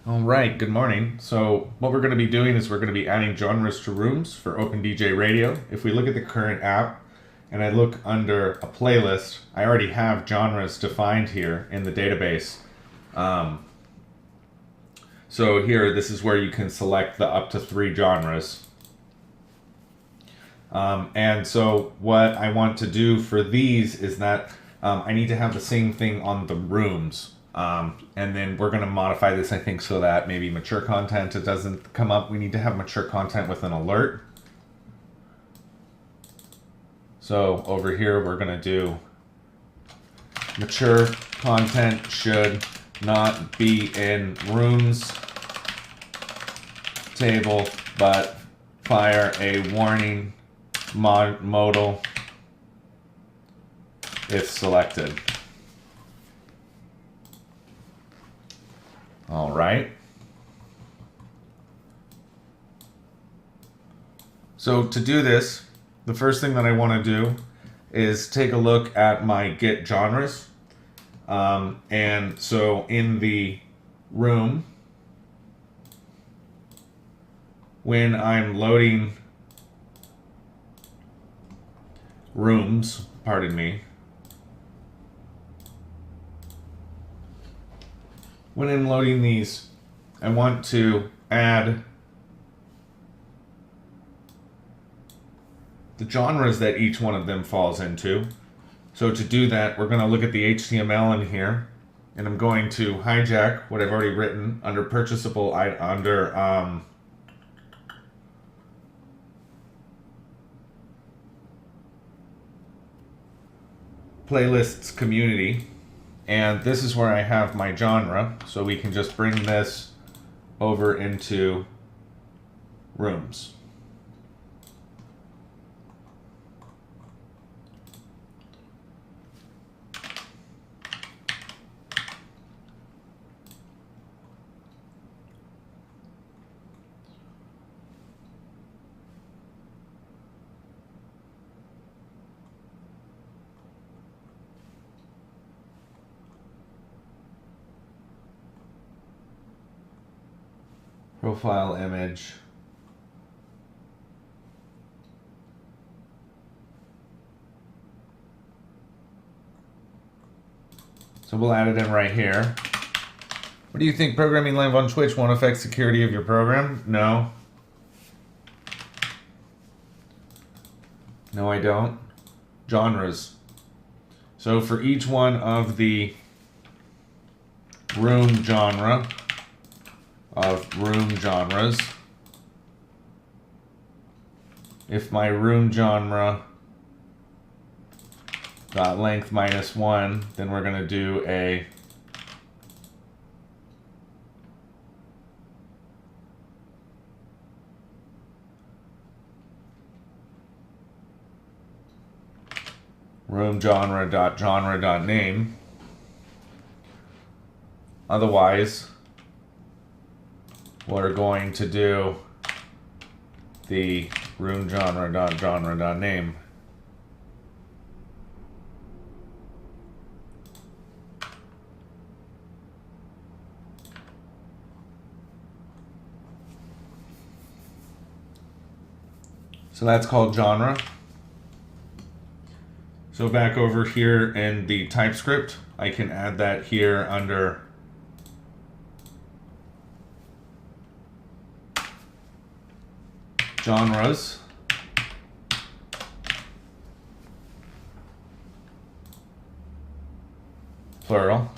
All right, good morning. So what we're going to be doing is we're going to be adding genres to rooms for OpenDJRadio. If we look at the current app and I look under a playlist, I already have genres defined here in the database. So here, this is where you can select the up to 3 genres. And so what I want to do for these is that I need to have the same thing on the rooms. And then we're going to modify this, I think, so that maybe mature content, it doesn't come up. We need to have mature content with an alert. So over here, we're going to do mature content should not be in rooms table, but fire a warning modal if selected. All right. So to do this, the first thing that I want to do is take a look at my get genres. And so in the room, when I'm loading rooms, pardon me, when I'm loading these, I want to add the genres that each one of them falls into. So to do that, we're going to look at the HTML in here, and I'm going to hijack what I've already written under purchasable, under playlists community. And this is where I have my genre, so we can just bring this over into rooms. Profile image. So we'll add it in right here. What do you think? Programming live on Twitch won't affect security of your program? No. No, I don't. Genres. So for each one of the room genre, of room genres, if my room genre got length -1, then we're going to do a room genre.genre.name. Otherwise, we're going to do the room genre.genre.name. So that's called genre. So back over here in the TypeScript, I can add that here under genres. Plural.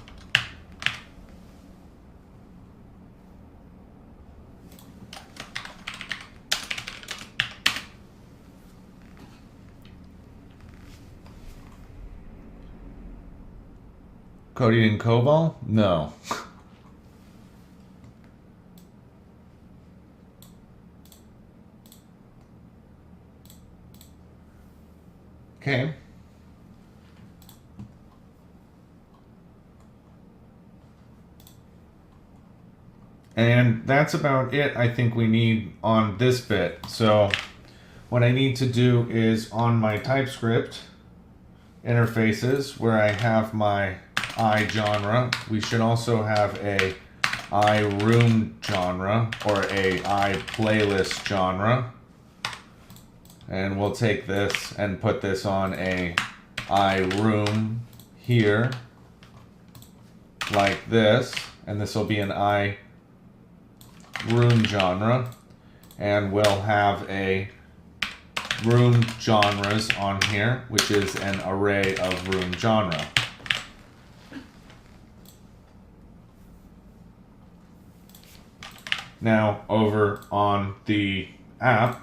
Coding in COBOL? No. Okay. And that's about it I think we need on this bit. So what I need to do is on my TypeScript interfaces where I have my I genre, we should also have a I room genre or a I playlist genre. And we'll take this and put this on a I room here like this. And this will be an I room genre. And we'll have a room genres on here, which is an array of room genre. Now over on the app,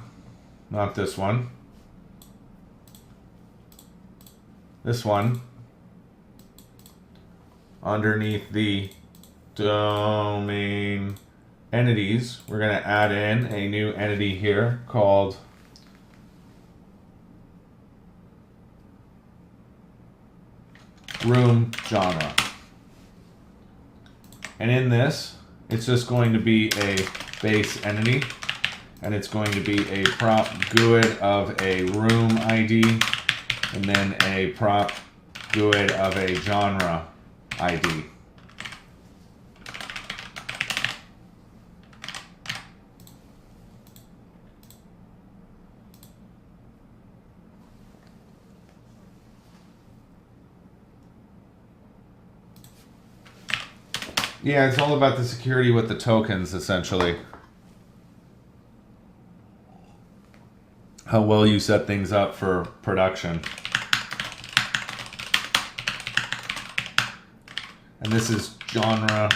not this one, this one, underneath the domain entities, we're going to add in a new entity here called room genre. And in this, it's just going to be a base entity, and it's going to be a prop GUID of a room ID, and then a prop GUID of a genre ID. Yeah, it's all about the security with the tokens, essentially. How well you set things up for production. And this is genre.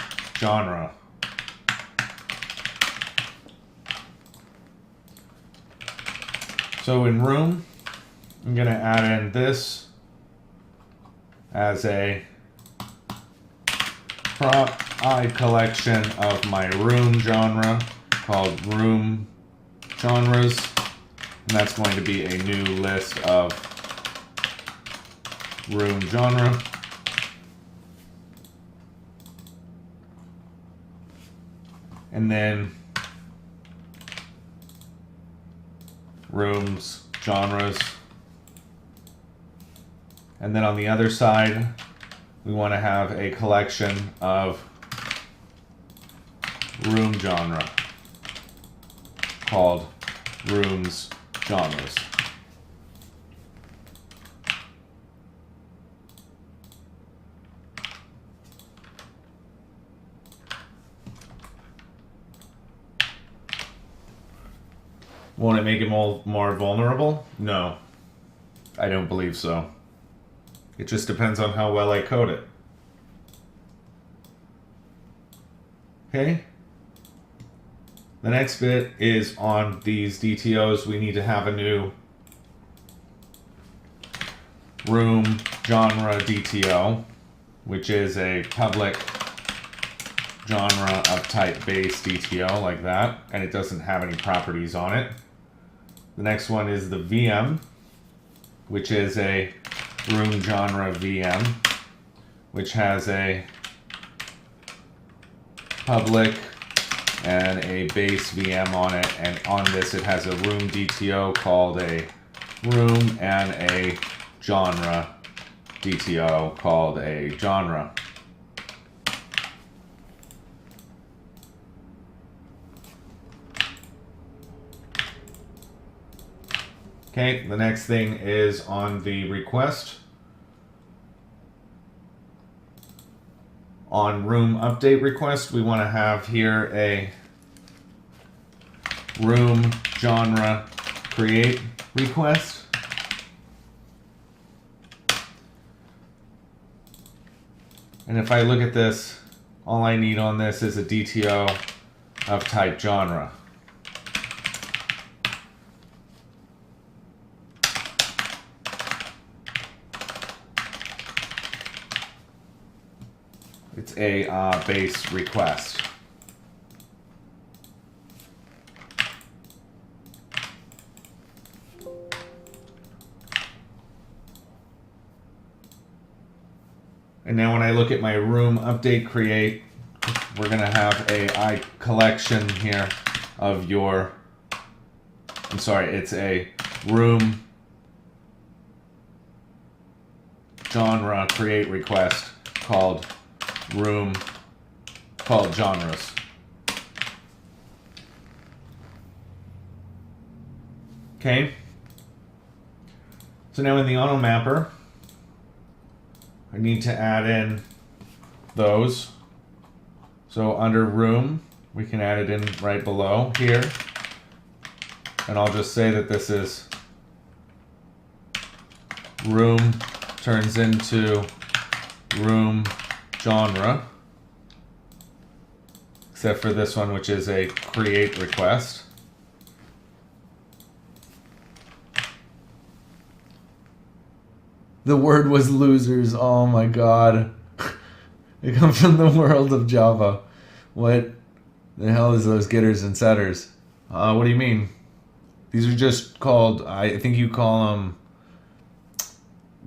So in room, I'm going to add in this as a prop I collection of my room genre called room genres, and that's going to be a new list of room genre. And then rooms genres. And then on the other side, we want to have a collection of room genre called rooms genres. Won't it make it more vulnerable? No, I don't believe so. It just depends on how well I code it. Okay? The next bit is on these DTOs. We need to have a new room genre DTO, which is a public genre of type base DTO like that, and it doesn't have any properties on it. The next one is the VM, which is a room genre VM, which has a public and a base VM on it, and on this it has a room DTO called a room and a genre DTO called a genre. Okay, the next thing is on the request. On room update request, we want to have here a room genre create request. And if I look at this, all I need on this is a DTO of type genre. It's a base request. And now when I look at my room update create, we're going to have a I collection here of your, I'm sorry, it's a room genre create request called room called genres. Okay. So now in the auto mapper, I need to add in those. So under room, we can add it in right below here. And I'll just say that this is room turns into room genre. Except for this one, which is a create request. The word was losers. Oh my god. It comes from the world of Java. What the hell is those getters and setters? What do you mean? These are just called, I think you call them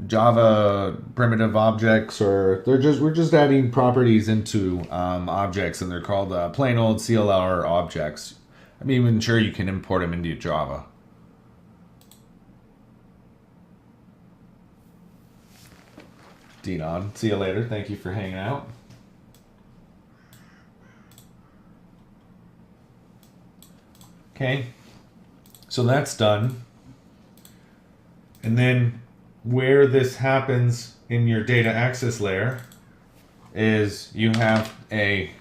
Java primitive objects, or we're just adding properties into objects, and they're called plain old CLI objects. I'm even sure you can import them into Java. Dinon, see you later. Thank you for hanging out. Okay, so that's done. And then where this happens in your data access layer is you have a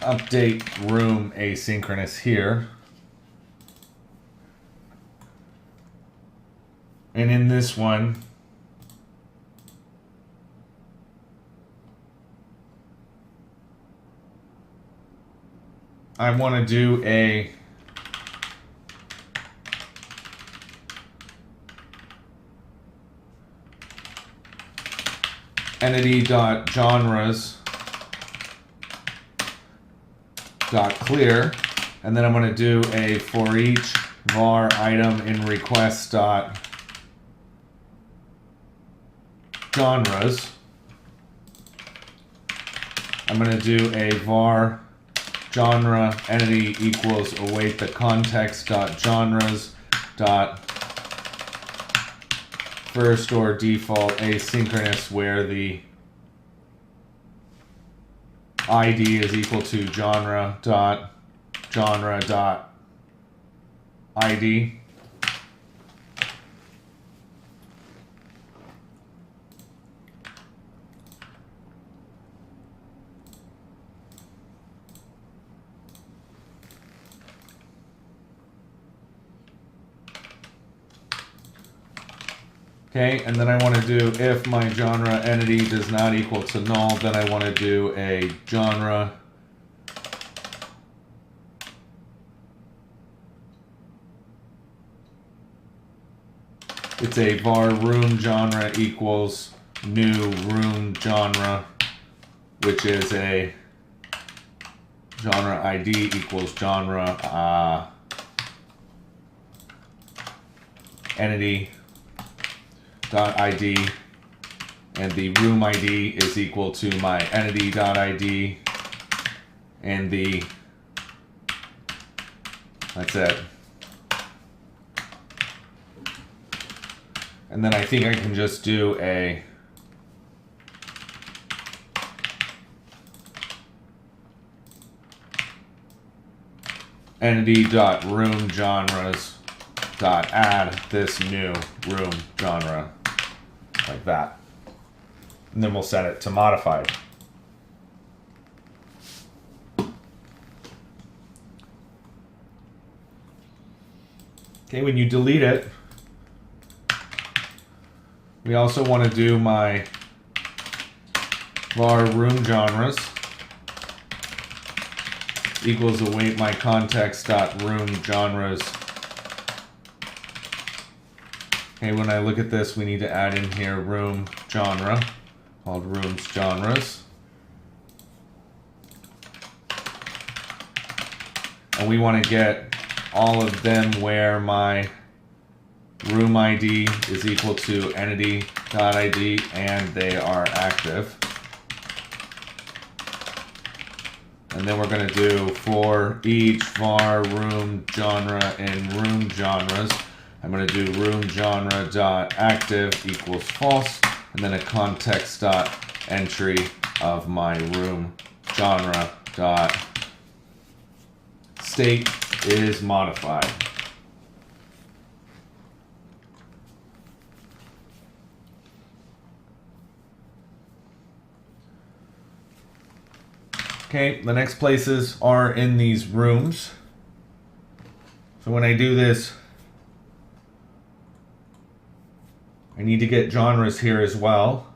update room asynchronous here. And in this one, I want to do a entity.genres.clear, and then I'm going to do a for each var item in request dot genres. I'm going to do a var genre entity equals await the context dot genres dot first or default asynchronous, where the ID is equal to genre dot ID. Okay, and then I want to do if my genre entity does not equal to null, then I want to do a genre it's a var room genre equals new room genre, which is a genre ID equals genre entity dot ID, and the room ID is equal to my entity dot ID, and the that's it. And then I think I can just do a entity dot room genres dot add this new room genre, like that. And then we'll set it to modified. Okay, when you delete it, we also want to do my var room genres equals await my context dot room genres. Okay, when I look at this, we need to add in here room genre called rooms genres. And we want to get all of them where my room ID is equal to entity.id and they are active. And then we're going to do for each var room genre in room genres, I'm going to do room genre dot active equals false, and then a context dot entry of my room genre dot state is modified. Okay, the next places are in these rooms. So when I do this, I need to get genres here as well.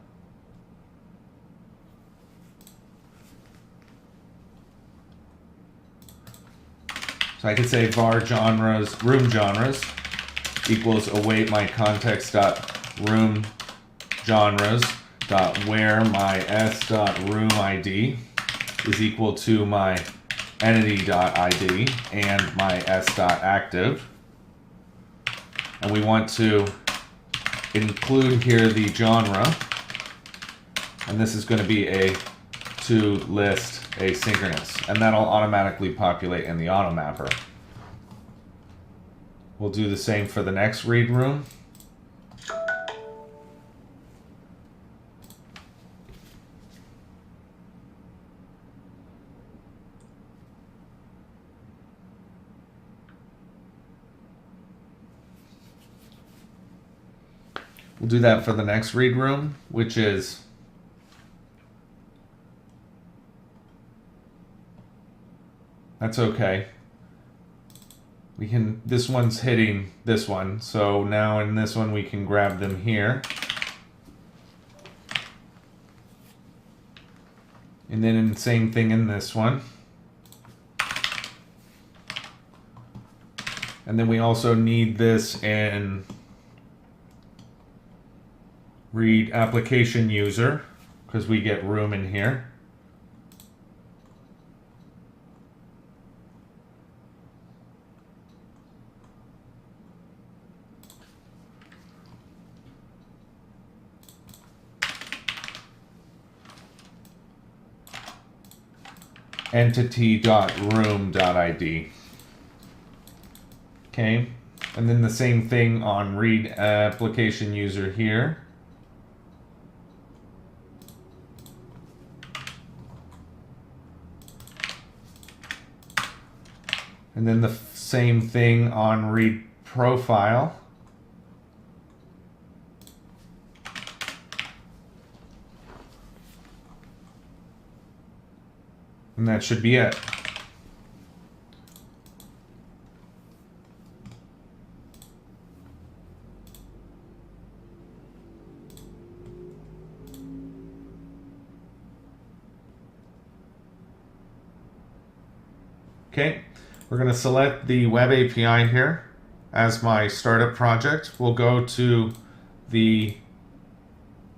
So I could say var genres, room genres equals await my context dot room genres dot where my s dot room id is equal to my entity.id and my s.active. And we want to include here the genre. And this is going to be a to list asynchronous. And that'll automatically populate in the automapper. We'll do the same for the next read room. We'll do that for the next read room, which is that's okay. We can, this one's hitting this one, so now in this one we can grab them here. And then the same thing in this one. And then we also need this in read application user, because we get room in here. Entity.room.id. Okay, and then the same thing on read application user here. And then the same thing on read profile. And that should be it. Okay. We're going to select the web API here as my startup project. We'll go to the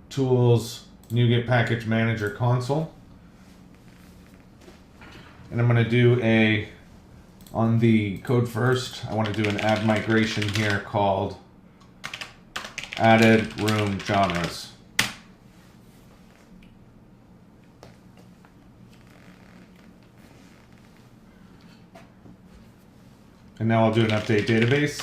Tools NuGet Package Manager console. And I'm going to do on the code first, I want to do an add migration here called added room genres. And now I'll do an update database.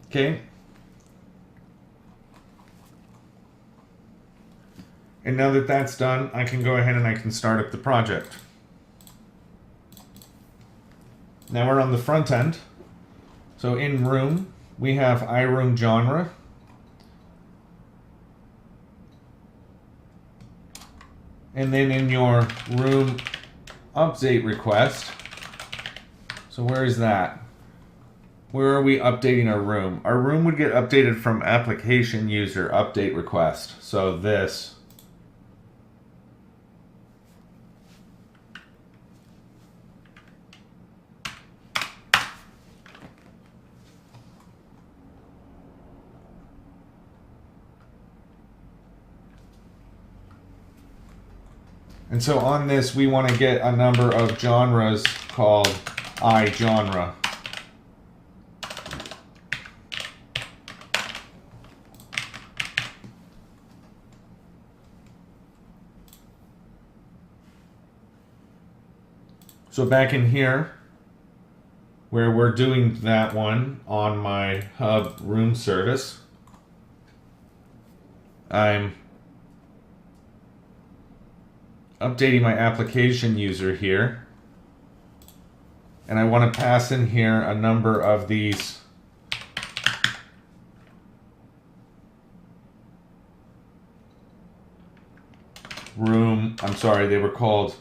Okay. And now that that's done, I can go ahead and I can start up the project. Now we're on the front end. So in room, we have iRoom genre. And then in your room update request, so where is that? Where are we updating our room? Our room would get updated from application user update request. So this. And so on this, we want to get a number of genres called iGenre. So back in here, where we're doing that one on my hub room service, I'm updating my application user here, and I want to pass in here a number of these they were called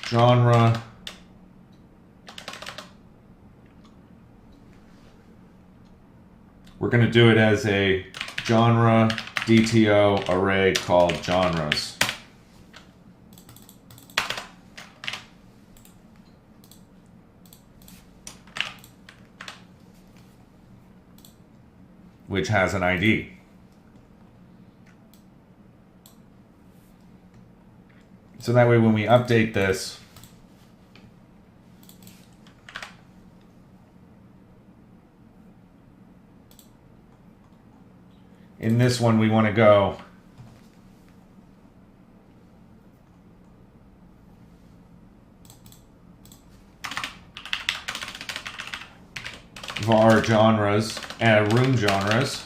genre we're going to do it as a genre DTO array called genres. Which has an ID. So that way when we update this, in this one we want to go var genres and room genres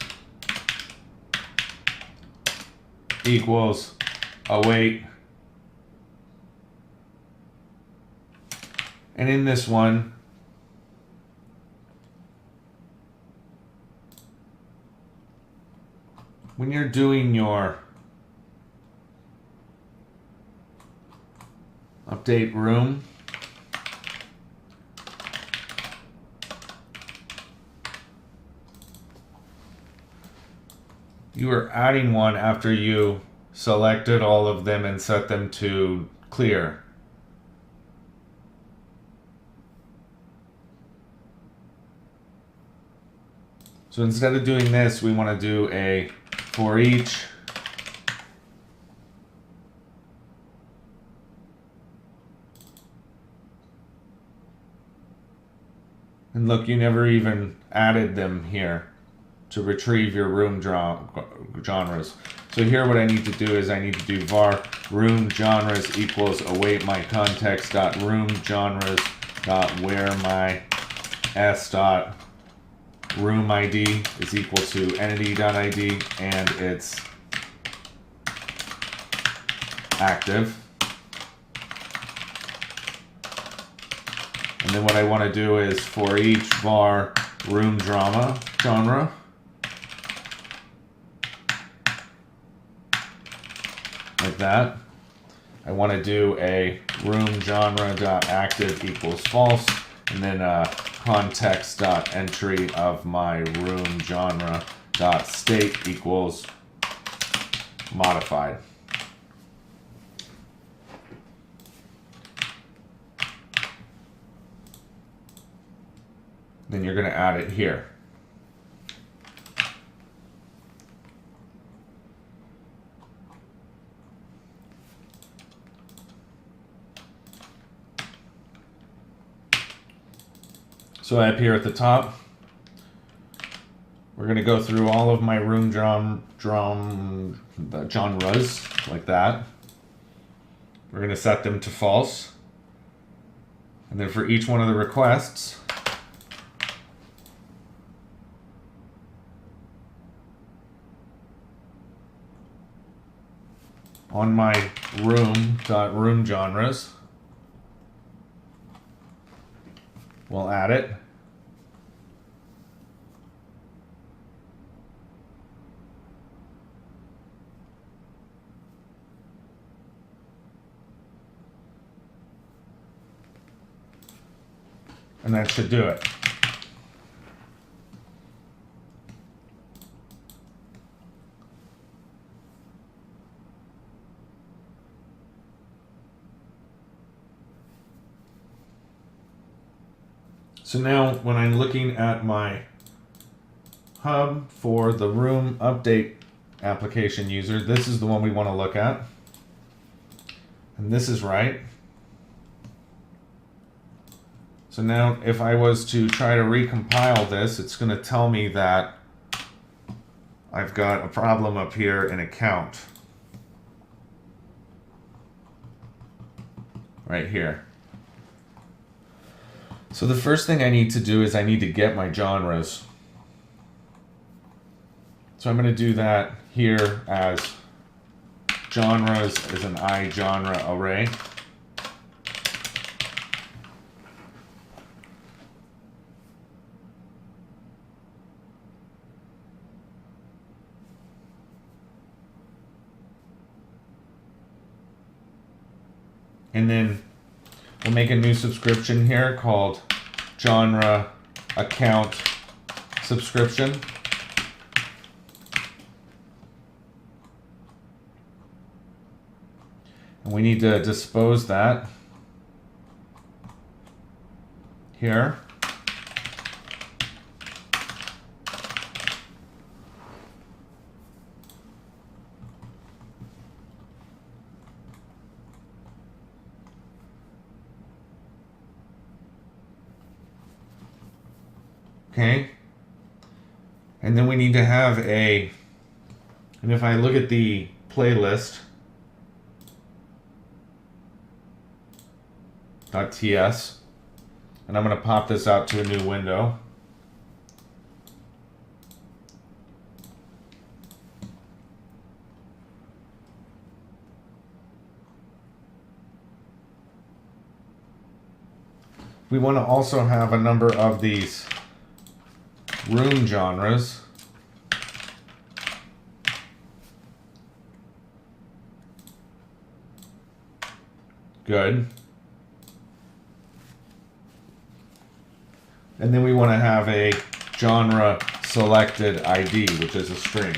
equals await. And in this one, when you're doing your update room, you are adding one after you selected all of them and set them to clear. So instead of doing this, we want to do a for each and look, you never even added them here to retrieve your room genres. So here what I need to do is I need to do var room genres equals await my context dot room genres dot where my s dot room ID is equal to entity.id and it's active. And then what I want to do is for each var room genre like that. I want to do a room genre dot active equals false, and then context dot entry of my room genre dot state equals modified. Then you're going to add it here. So up here at the top, we're going to go through all of my room genres like that. We're going to set them to false. And then for each one of the requests, on my room genres, we'll add it. And that should do it. So now when I'm looking at my hub for the room update application user, this is the one we want to look at. And this is right. So now if I was to try to recompile this, it's going to tell me that I've got a problem up here in account. Right here. So the first thing I need to do is I need to get my genres. So I'm going to do that here as genres is an iGenre array. And then we'll make a new subscription here called genre account subscription. And we need to dispose that here. Okay, and then we need to have and if I look at the playlist, .ts, and I'm going to pop this out to a new window. We want to also have a number of these room genres. Good. And then we want to have a genre selected ID, which is a string.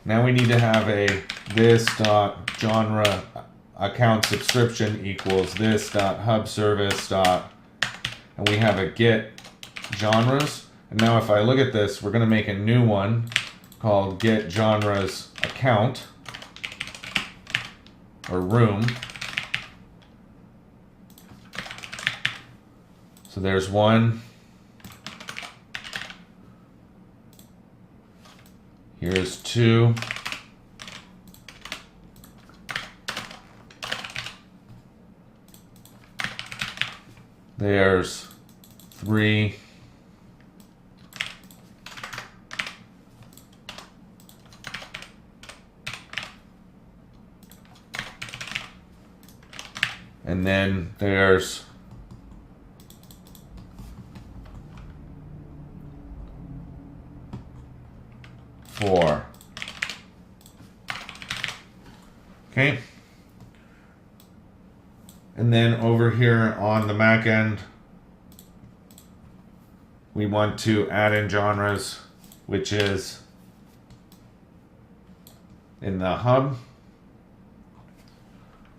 Now we need to have a this.genre account subscription equals this.hub service and we have a get genres. And now if I look at this, we're going to make a new one called get genres account or room. So there's one. Here's two. There's three. And then there's 4. Okay. And then over here on the Mac end, we want to add in genres, which is in the hub.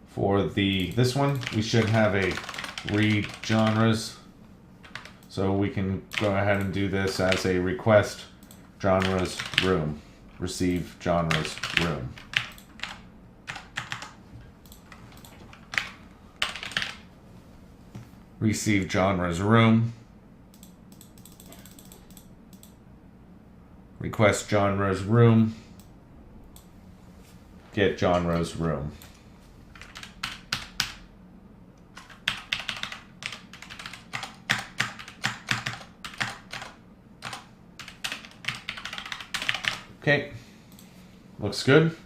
For this one, we should have a read genres. So we can go ahead and do this as a request genres room, receive genres room. Receive genres room. Request genres room. Get genres room. Okay, looks good.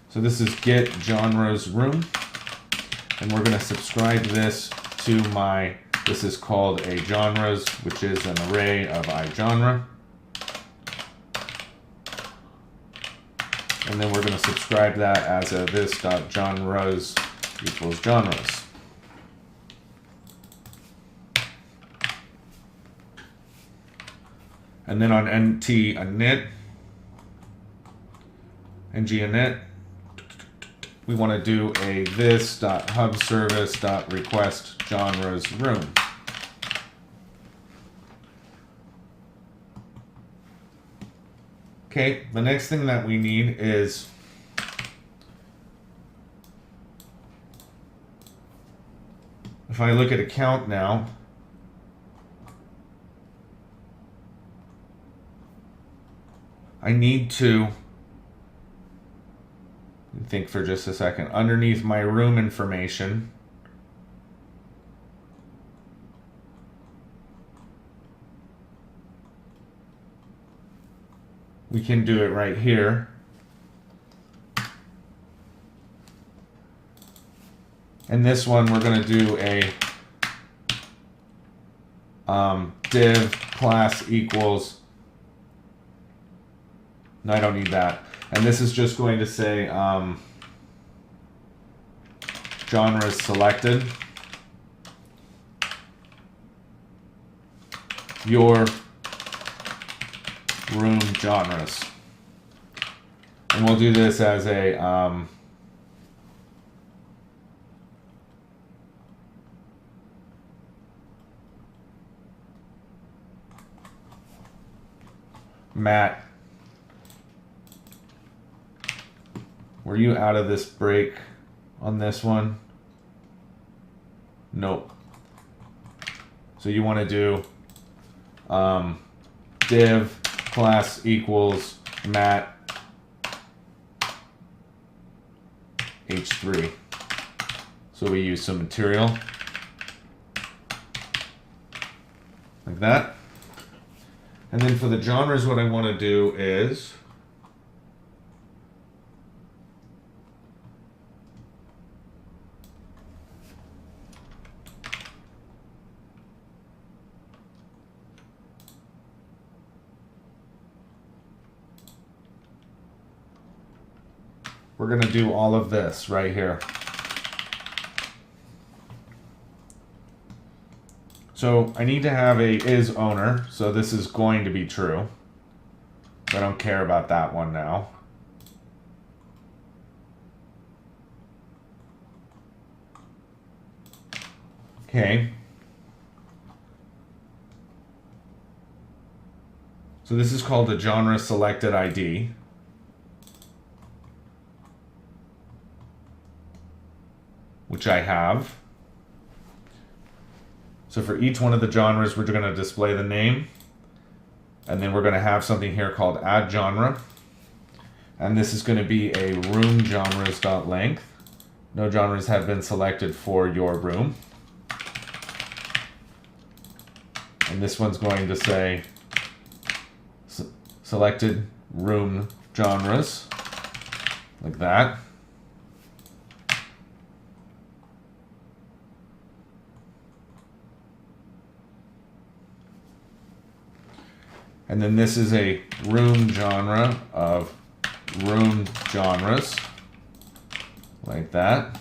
So this is get genres room, and we're going to subscribe this to this is called a genres, which is an array of iGenre. And then we're going to subscribe that as a this.genres equals genres. And then on ng init, we want to do a this.hubservice.request genres room. Okay, the next thing that we need is if I look at account now, I need to think for just a second. Underneath my room information, we can do it right here. And this one, we're going to do a div class equals. No, I don't need that. And this is just going to say genre is selected. Your room genres. And we'll do this as a Matt, were you out of this break on this one? Nope. So you want to do div class equals Matt h3. So we use some material like that. And then for the genres, what I want to do is we're going to do all of this right here. So I need to have a is owner, so this is going to be true. I don't care about that one now. Okay. So this is called a genre selected ID. Which I have. So for each one of the genres, we're going to display the name. And then we're going to have something here called add genre. And this is going to be a room genres.length. No genres have been selected for your room. And this one's going to say selected room genres, like that. And then this is a room genre of room genres, like that.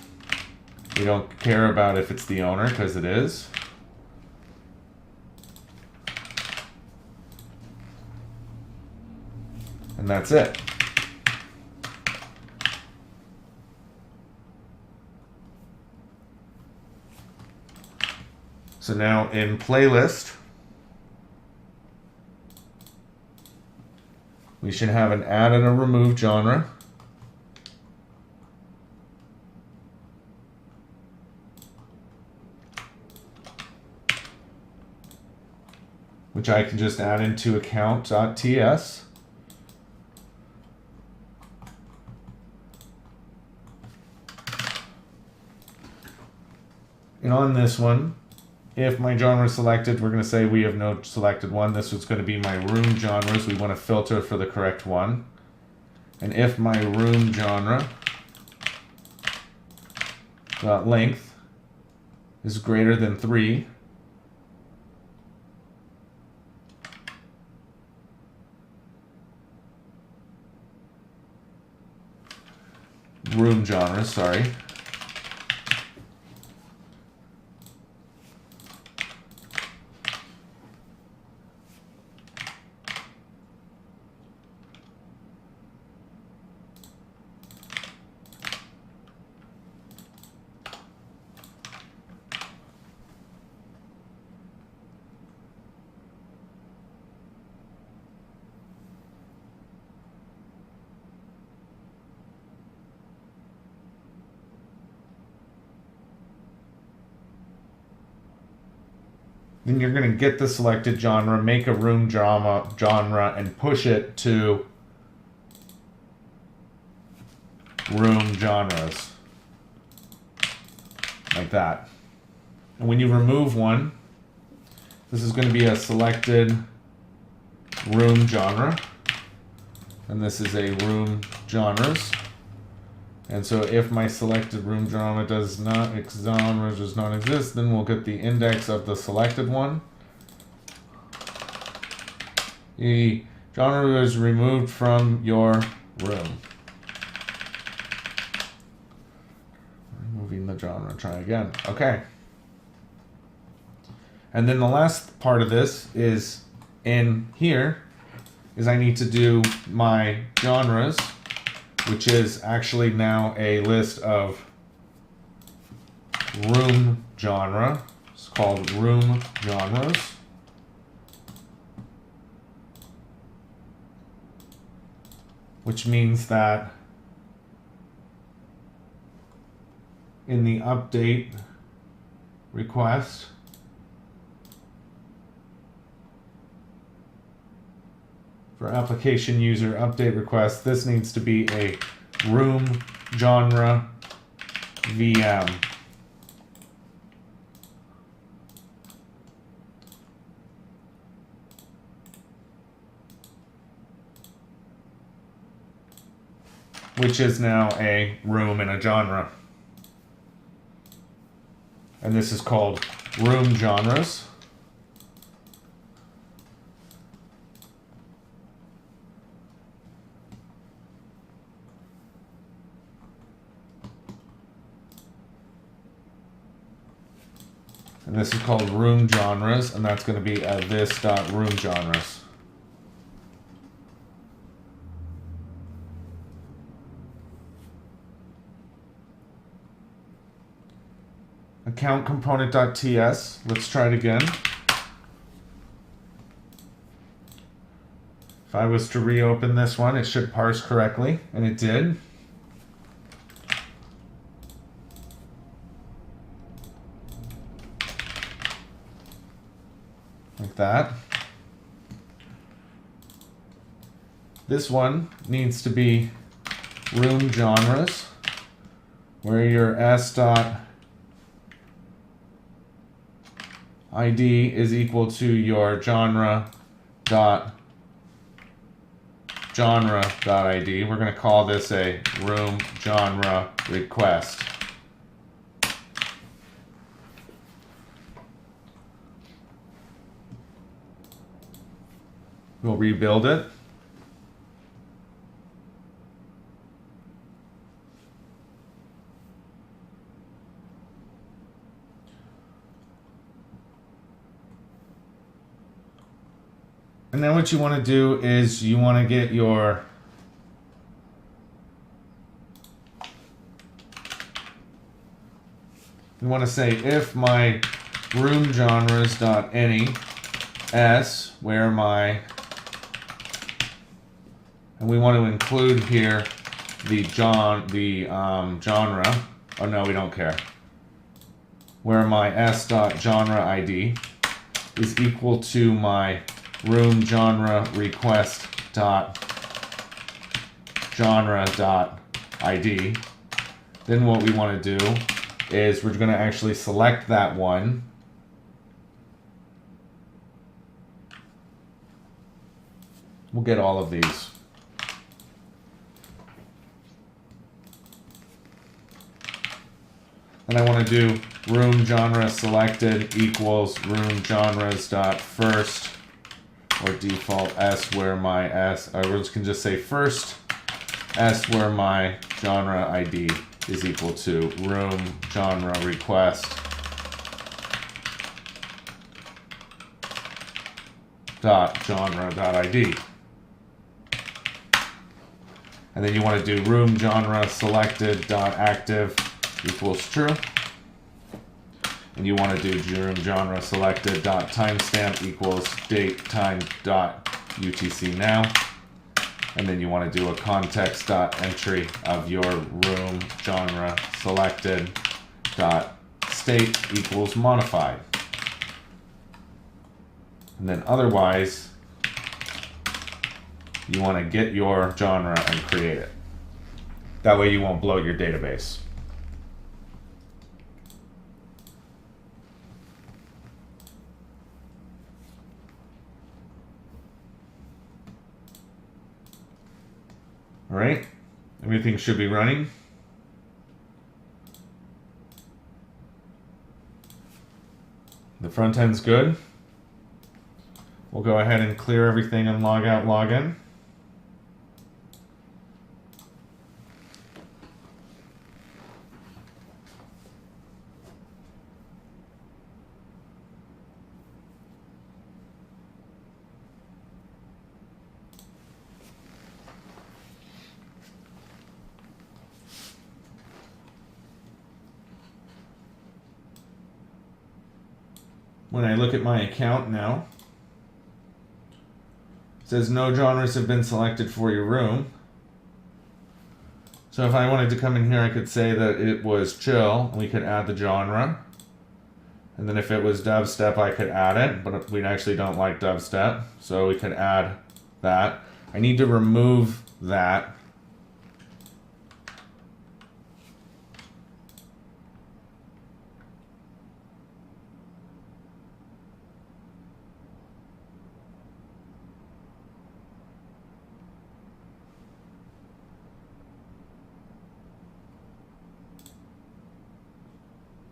We don't care about if it's the owner, because it is. And that's it. So now in playlist, we should have an add and a remove genre. Which I can just add into account.ts. And on this one, if my genre is selected, we're going to say we have no selected one. This is going to be my room genres. We want to filter for the correct one. And if my room genre length is greater than 3, room genres, sorry. then you're going to get the selected genre, make a room genre, and push it to room genres, like that. And when you remove one, this is going to be a selected room genre, and this is a room genres. And so if my selected room genre does not exist, then we'll get the index of the selected one. The genre is removed from your room. Removing the genre, try again. Okay. And then the last part of this is in here is I need to do my genres, which is actually now a list of room genre. It's called room genres. Which means that in the update request, for application user update request, this needs to be a room genre VM. Which is now a room in a genre. And this is called room genres. And this is called room genres, and that's going to be this.room genres. Account component.ts. Let's try it again. If I was to reopen this one, it should parse correctly, and it did. Like that. This one needs to be room genres, where your s.id is equal to your genre.id. We're going to call this a room genre request. We'll rebuild it. And then what you want to do is you want to get your you want to say if my room genres.any s where my, and we want to include here the genre. Oh no, we don't care. Where my s.genre id is equal to my room genre request dot genre dot id. Then what we want to do is we're going to actually select that one. We'll get all of these. And I want to do room genre selected equals room genres dot first or default s where my s, or we can just say first s where my genre id is equal to room genre request dot genre dot id. And then you want to do room genre selected dot active equals true. And you want to do room genre selected dot timestamp equals date time dot UTC now. And then you want to do a context dot entry of your room genre selected dot state equals modified. And then otherwise, you want to get your genre and create it. That way you won't bloat your database. All right, everything should be running. The front end's good. We'll go ahead and clear everything and log out, log in. When I look at my account now, it says no genres have been selected for your room. So if I wanted to come in here, I could say that it was chill, and we could add the genre. And then if it was dubstep, I could add it, but we actually don't like dubstep, so we could add that. I need to remove that.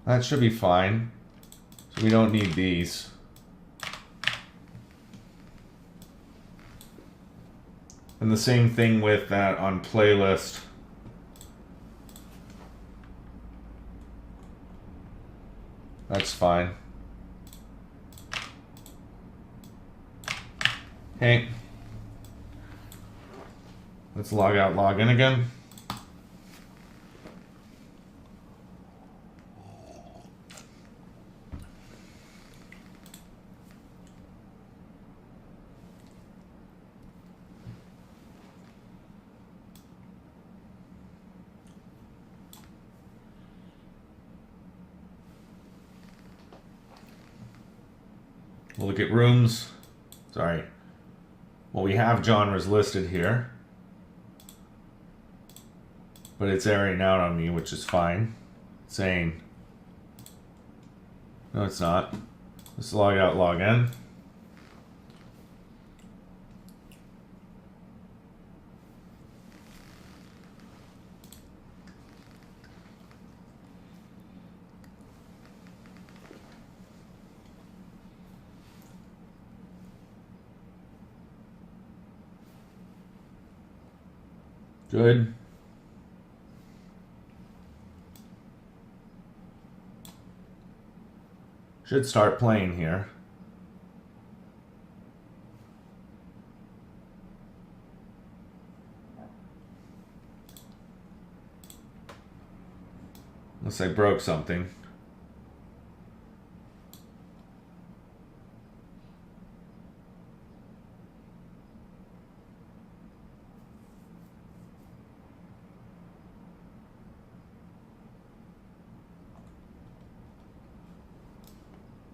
That should be fine. So we don't need these. And the same thing with that on playlist. That's fine. Okay. Let's log out, log in again. We'll look at rooms. Sorry. Well, we have genres listed here, but it's erroring out on me, which is fine. It's saying, no, it's not. Let's log out, log in. Good. Should start playing here. Unless I broke something.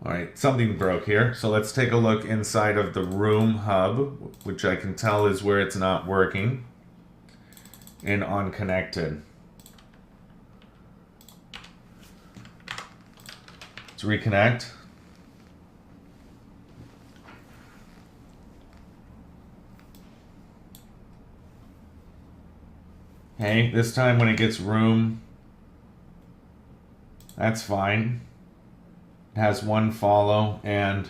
All right, something broke here. So let's take a look inside of the room hub, which I can tell is where it's not working, and on connected. Let's reconnect. Okay, this time when it gets room, that's fine. It has one follow and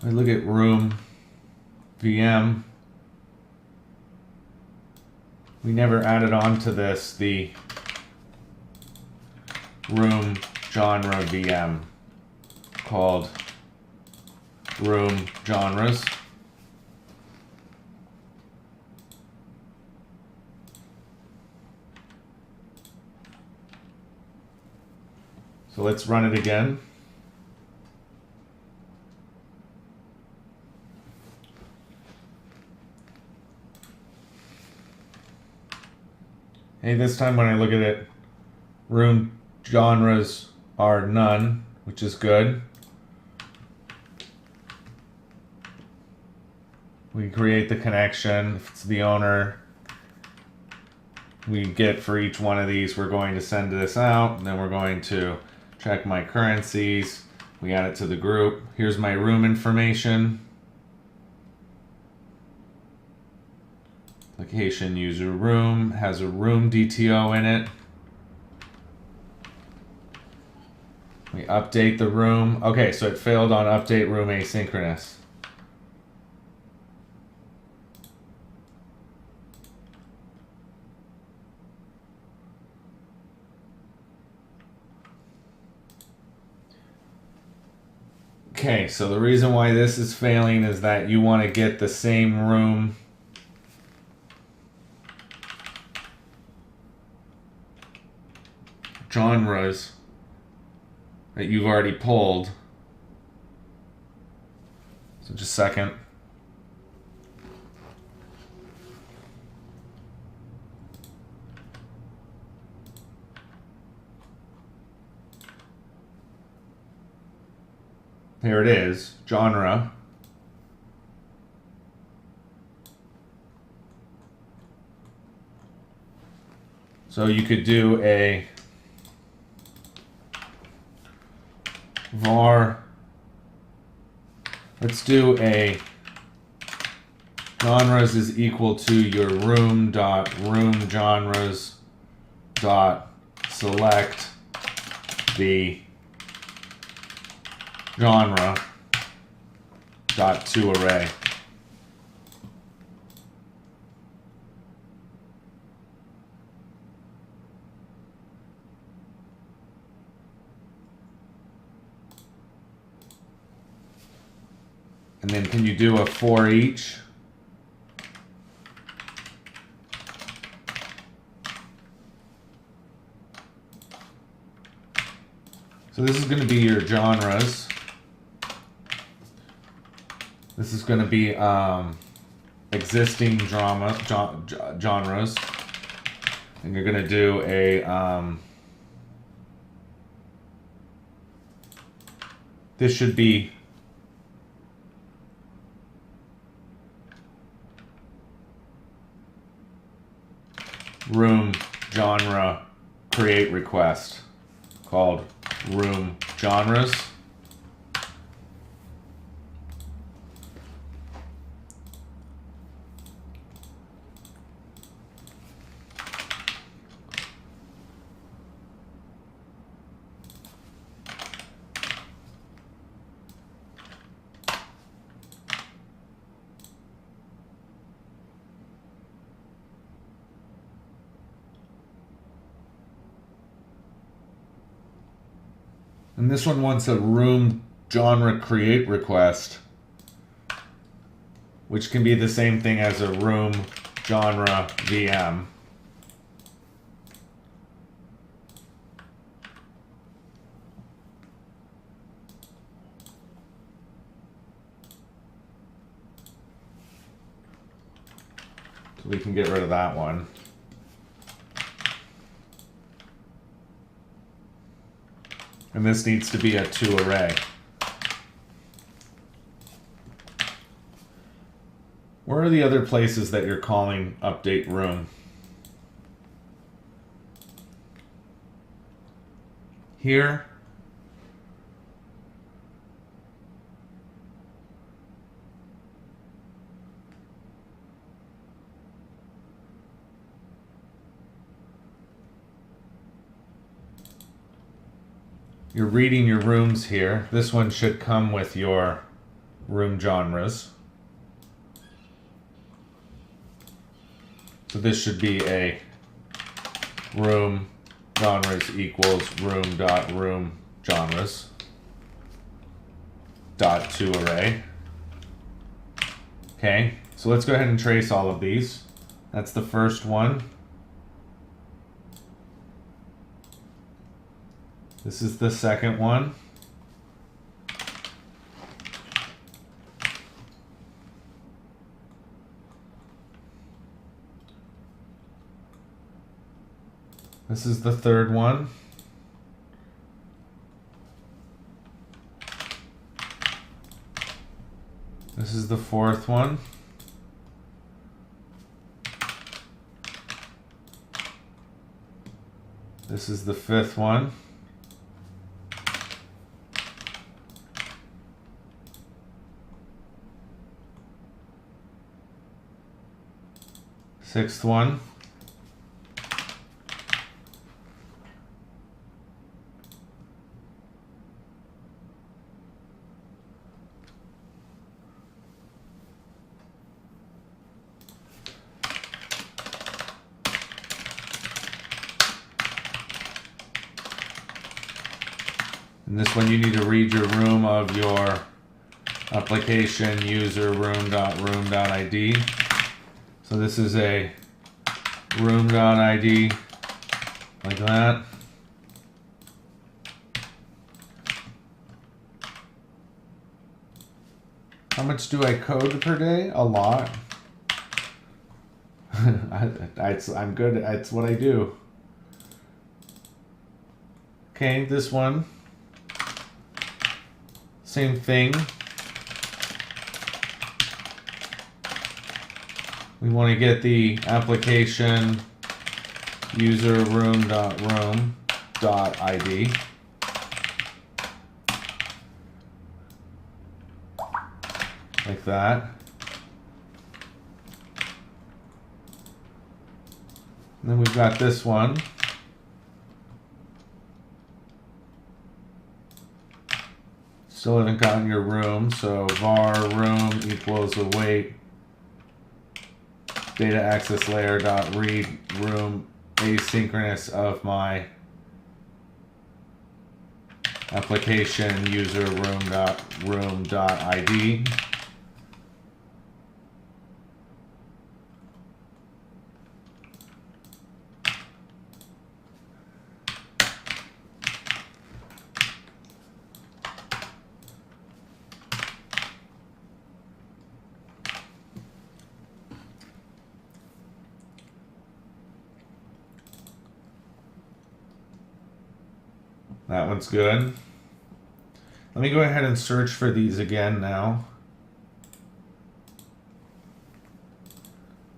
I look at room VM. We never added on to this the room genre VM called room genres. So let's run it again. Hey, this time when I look at it, room genres are none, which is good. We create the connection. If it's the owner, we get for each one of these, we're going to send this out, and then we're going to check my currencies. We add it to the group. Here's my room information. Application user room has a room DTO in it. We update the room. Okay, so it failed on update room asynchronous. Okay, so the reason why this is failing is that you want to get the same room genres that you've already pulled. So just a second. Here it is, genre. So you could do a var, let's do a genres is equal to your room dot room genres dot select the genre dot to array. And then can you do a for each? So this is going to be your genres. This is going to be existing genres. And you're going to do a, this should be room genre create request called room genres. And this one wants a room genre create request, which can be the same thing as a room genre VM. So we can get rid of that one. And this needs to be a to array. Where are the other places that you're calling update room? Here. You're reading your rooms here. This one should come with your room genres. So this should be a room genres equals room dot room genres dot to array. Okay, so let's go ahead and trace all of these. That's the first one. This is the second one. This is the third one. This is the fourth one. This is the fifth one. Sixth one. And this one you need to read your room of your application user room.room.id. So this is a room.id like that. How much do I code per day? A lot. I'm good. It's what I do. Okay, this one. Same thing. We want to get the application user room.room.id. Like that. And then we've got this one. Still haven't gotten your room, so var room equals await data access layer dot read room asynchronous of my application user room.room.id. That one's good. Let me go ahead and search for these again now.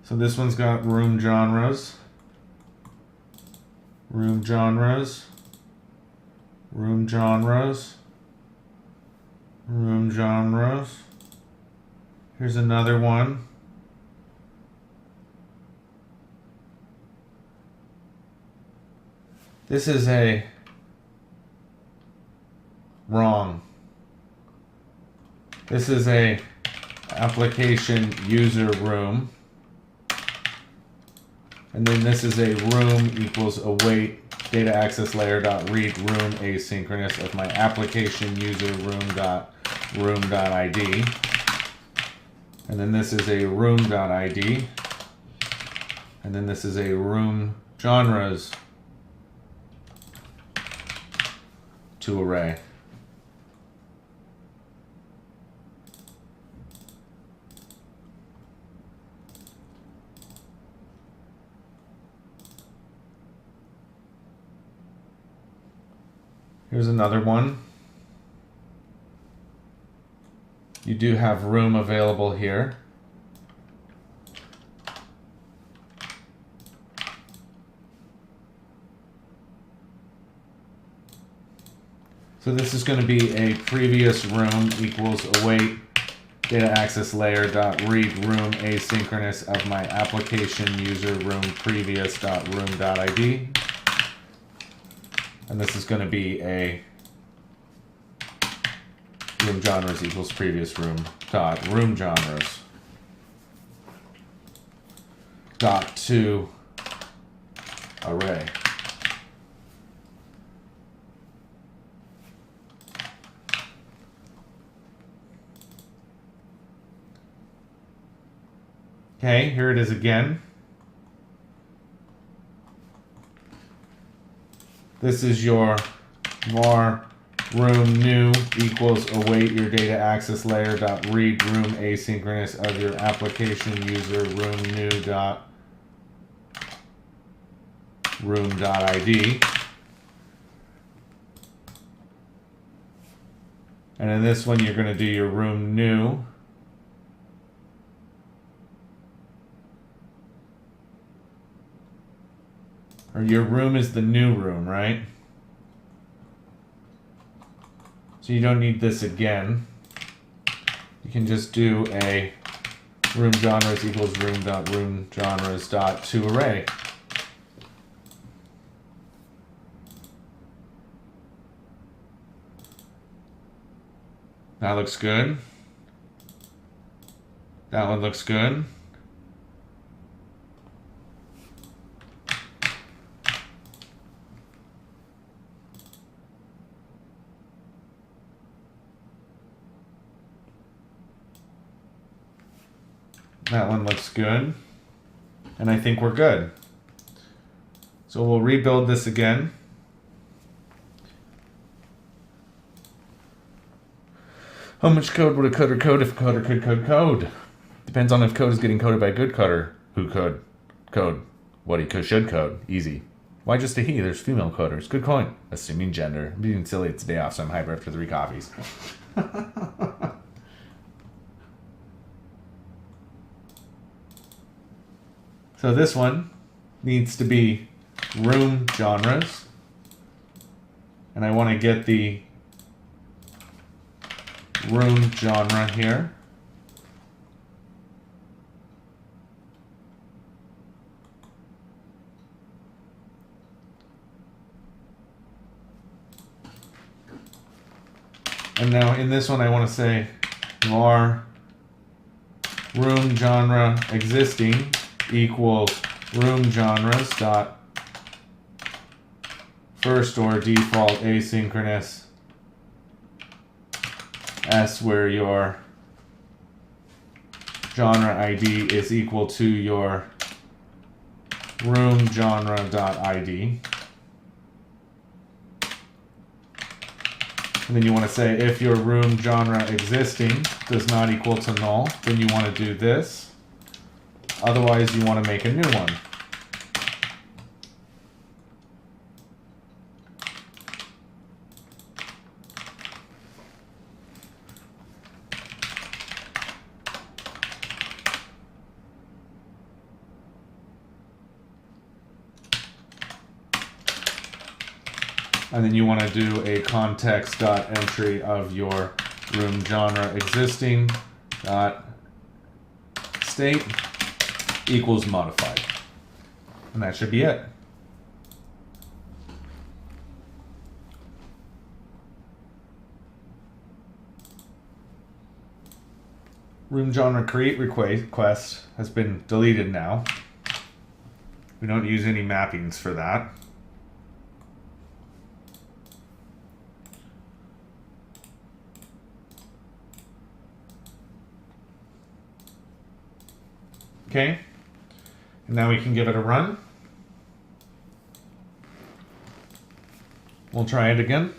So this one's got room genres, room genres, room genres, room genres. Here's another one. This is a wrong. This is a application user room. And then this is a room equals await data access layer dot read room asynchronous of my application user room.room.id. And then this is a room.id. And then this is a room genres to array. Here's another one. You do have room available here. So this is going to be a previous room equals await data access layer dot read room asynchronous of my application user room previous dot room dot id. And this is going to be a room genres equals previous room dot room genres dot to array. Okay, here it is again. This is your var room new equals await your data access layer dot read room asynchronous of your application user room new dot room.id. And in this one, you're going to do your room new. Or your room is the new room, right? So you don't need this again. You can just do a room genres equals room.roomgenres.toArray. That looks good. That one looks good. That one looks good. And I think we're good. So we'll rebuild this again. How much code would a coder code if a coder could code code? Depends on if code is getting coded by a good coder. Who could code what he should code. Easy. Why just a he? There's female coders. Good coin. Assuming gender. I'm being silly. It's a day off, so I'm hyper after 3 coffees. So this one needs to be room genres. And I want to get the room genre here. And now in this one I want to say var room genre existing equals room genres dot first or default asynchronous s, where your genre ID is equal to your room genre dot ID. And then you want to say if your room genre existing does not equal to null, then you want to do this. Otherwise, you want to make a new one. And then you want to do a context dot entry of your room genre existing dot state equals modified. And that should be it. Room genre create request has been deleted now. We don't use any mappings for that. Okay, and now we can give it a run. We'll try it again.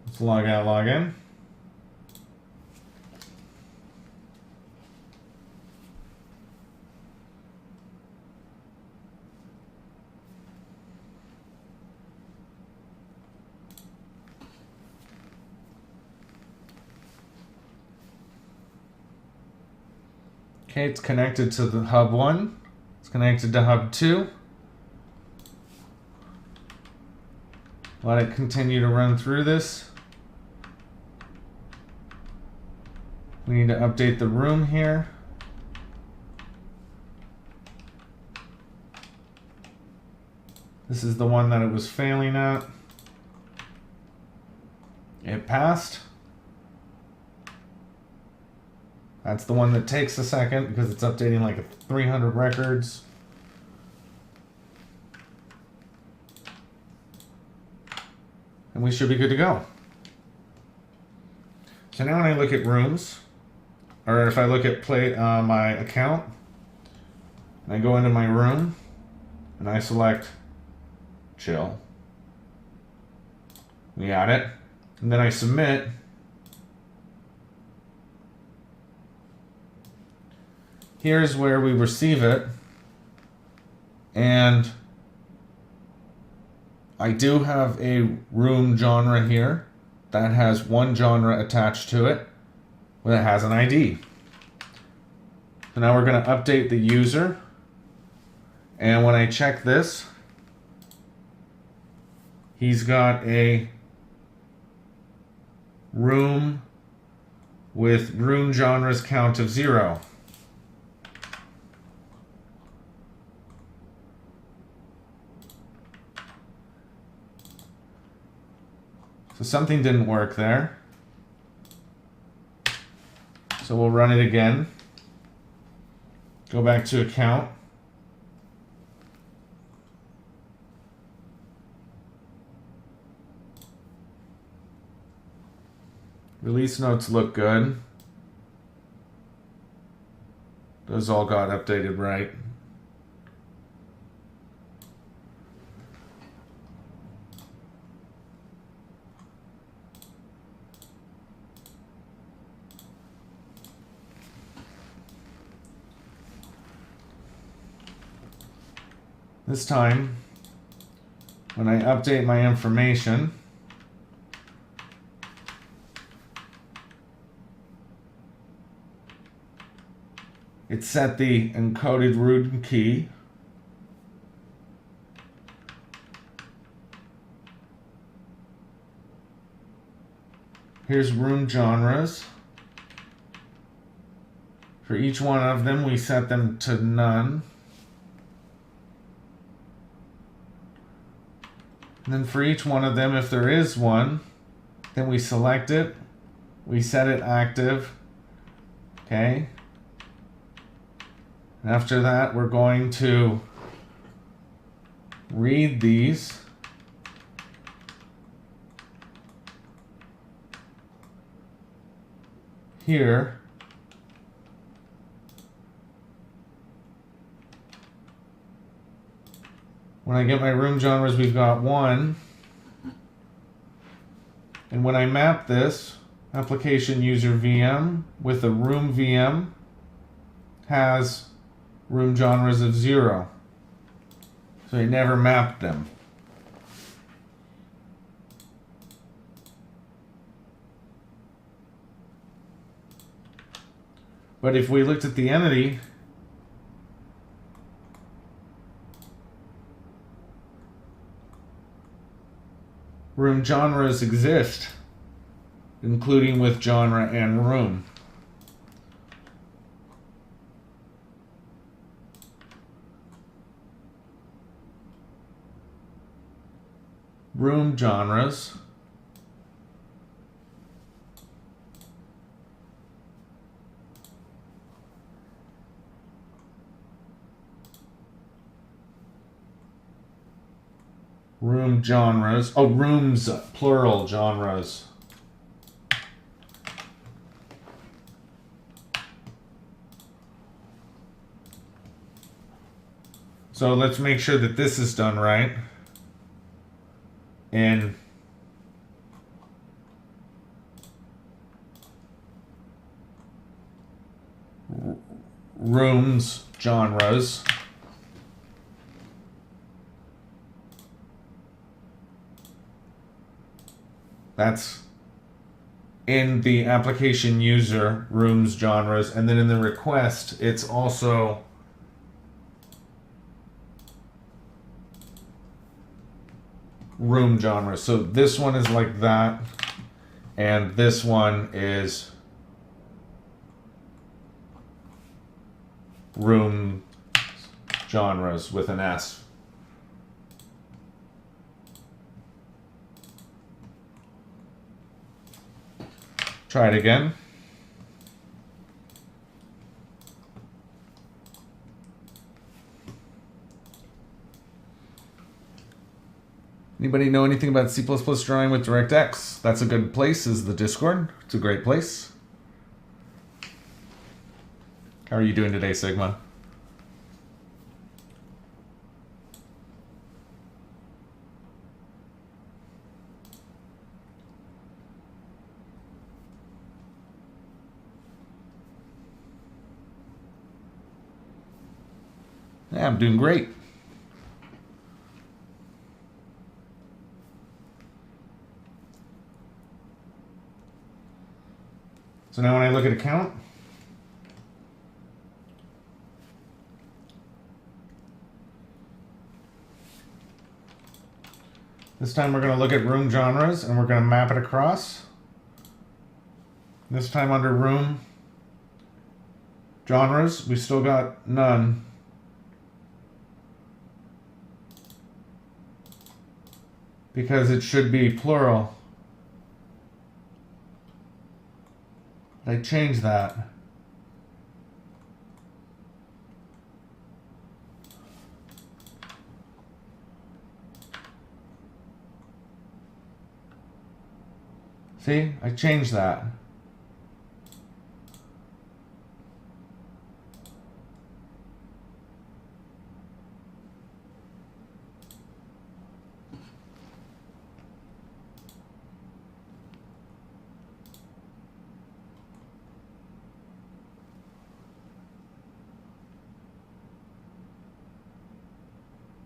Let's log out, log in. Okay, it's connected to the hub 1. It's connected to hub 2. Let it continue to run through this. We need to update the room here. This is the one that it was failing at. It passed. That's the one that takes a second because it's updating like 300 records. And we should be good to go. So now when I look at rooms, or if I look at my account, and I go into my room, and I select chill. We got it. And then I submit. Here's where we receive it. And I do have a room genre here that has one genre attached to it that has an ID. So now we're going to update the user. And when I check this, he's got a room with room genres count of 0. So something didn't work there. So we'll run it again. Go back to account. Release notes look good. Those all got updated right. This time, when I update my information, it set the encoded root key. Here's room genres. For each one of them, we set them to none. And then for each one of them, if there is one, then we select it, we set it active, okay? And after that, we're going to read these. Here. When I get my room genres, we've got 1. And when I map this, application user VM with a room VM has room genres of 0. So I never mapped them. But if we looked at the entity, room genres exist, including with genre and room. Room genres. Room genres. Oh, rooms, plural genres. So let's make sure that this is done right. In rooms, genres. That's in the application user, rooms, genres, and then in the request, it's also room genres. So this one is like that, and this one is room genres with an S. Try it again. Anybody know anything about C++ drawing with DirectX? That's a good place, is the Discord. It's a great place. How are you doing today, Sigma? Yeah, I'm doing great. So now when I look at account, this time we're going to look at room genres and we're going to map it across. This time under room genres, we still got none. Because it should be plural. I changed that. See, I changed that.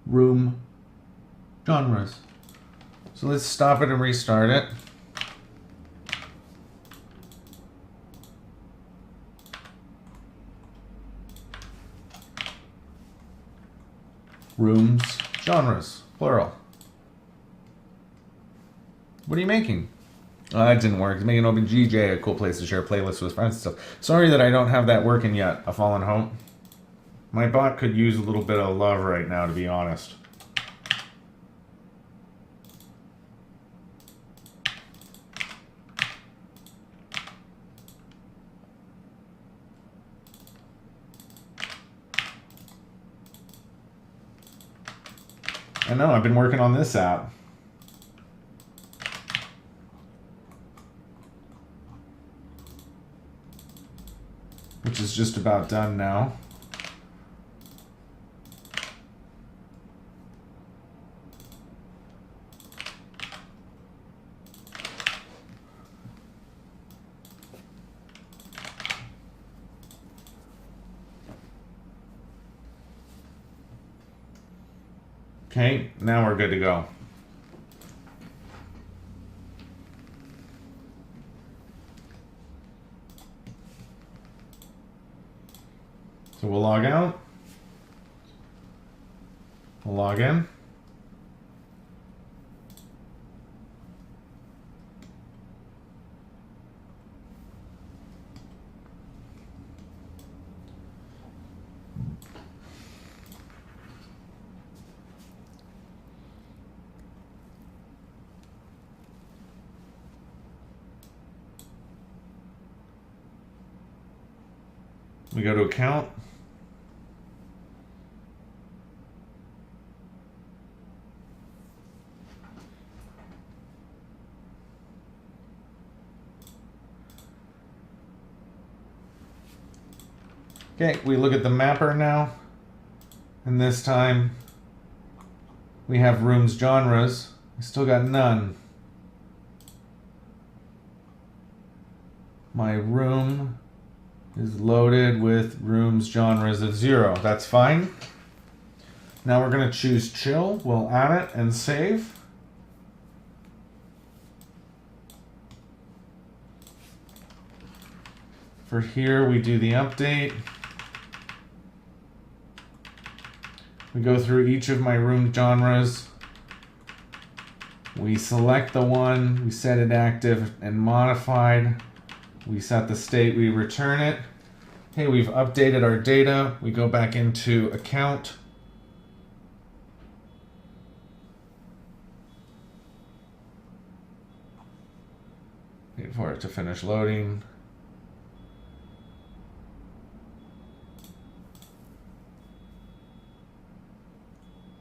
Room genres. So let's stop it and restart it. Rooms, genres, plural. What are you making? Oh, that didn't work. It's making OpenDJRadio a cool place to share playlists with friends and stuff. Sorry that I don't have that working yet, A Fallen Hope. My bot could use a little bit of love right now, to be honest. I know, I've been working on this app. Which is just about done now. Okay, now we're good to go. So we'll log out. We'll log in. We go to account. Okay, we look at the mapper now. And this time we have rooms genres. We still got none. My room is loaded with rooms genres of 0. That's fine. Now we're going to choose chill. We'll add it and save. For here, we do the update. We go through each of my room genres. We select the one, we set it active and modified. We set the state, we return it. Okay, we've updated our data. We go back into account. Wait for it to finish loading.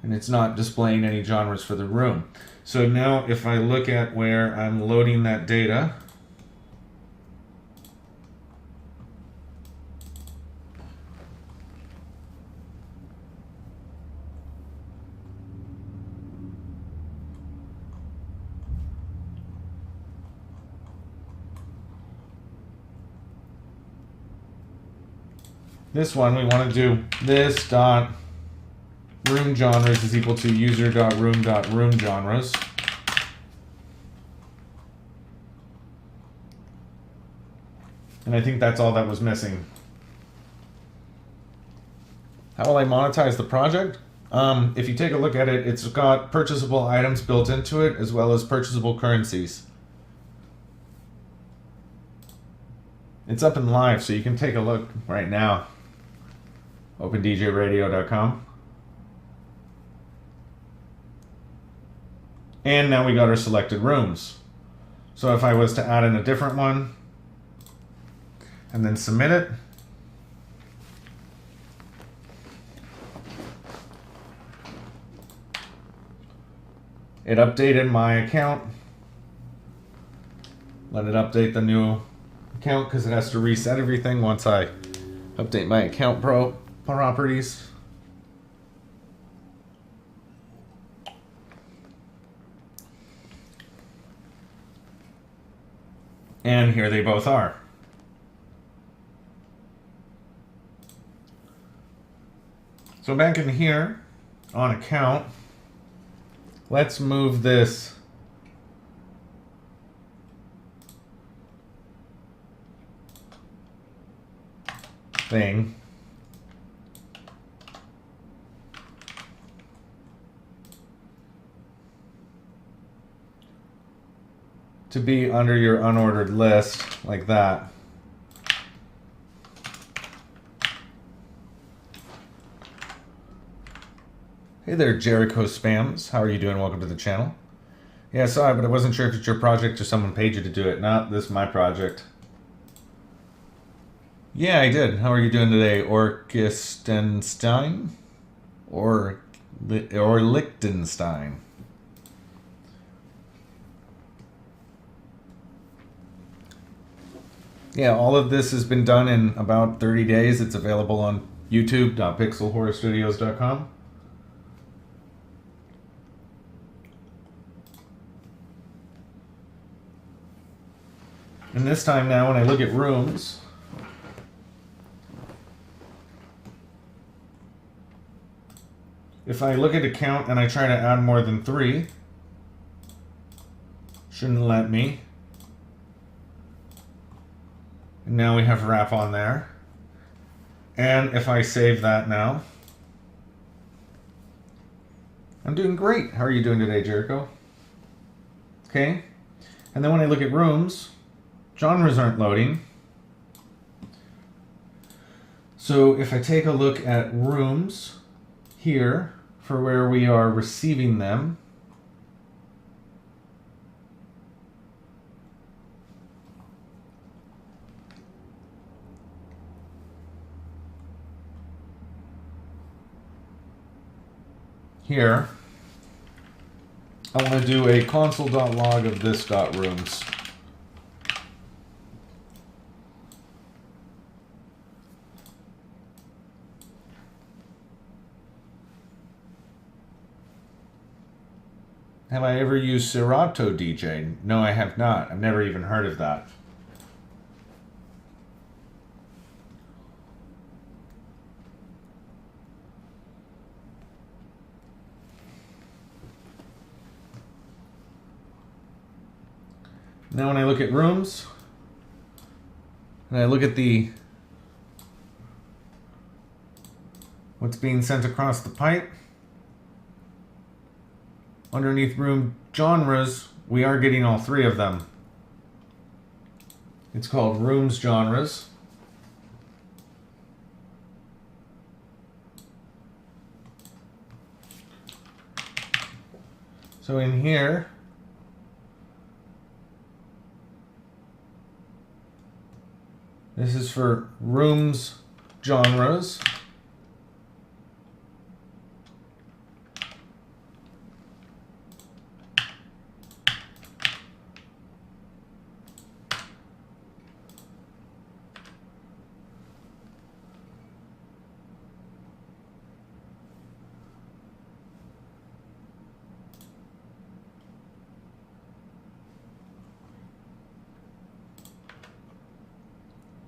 And it's not displaying any genres for the room. So now if I look at where I'm loading that data, this one we want to do this dot room genres is equal to user.room.room genres. And I think that's all that was missing. How will I monetize the project? If you take a look at it, it's got purchasable items built into it as well as purchasable currencies. It's up and live, so you can take a look right now. OpenDJRadio.com. And now we got our selected rooms. So if I was to add in a different one and then submit it, it updated my account. Let it update the new account because it has to reset everything once I update my account properties. And here they both are. So back in here on account, let's move this thing to be under your unordered list like that. Hey there, Jericho Spams. How are you doing? Welcome to the channel. Yeah, sorry, but I wasn't sure if it's your project or someone paid you to do it. No, this is my project. Yeah, I did. How are you doing today? Orkistenstein? Or Liechtenstein? Yeah, all of this has been done in about 30 days. It's available on youtube.pixelhorrorstudios.com. And this time now, when I look at rooms, if I look at account and I try to add more than 3, shouldn't let me. And now we have wrap on there. And if I save that now, I'm doing great. How are you doing today, Jericho? Okay. And then when I look at rooms, genres aren't loading. So if I take a look at rooms here for where we are receiving them, here, I want to do a console.log of this.rooms. Have I ever used Serato DJ? No, I have not. I've never even heard of that. Now when I look at rooms, and I look at what's being sent across the pipe, underneath room genres, we are getting all 3 of them. It's called rooms genres. So in here, this is for rooms genres.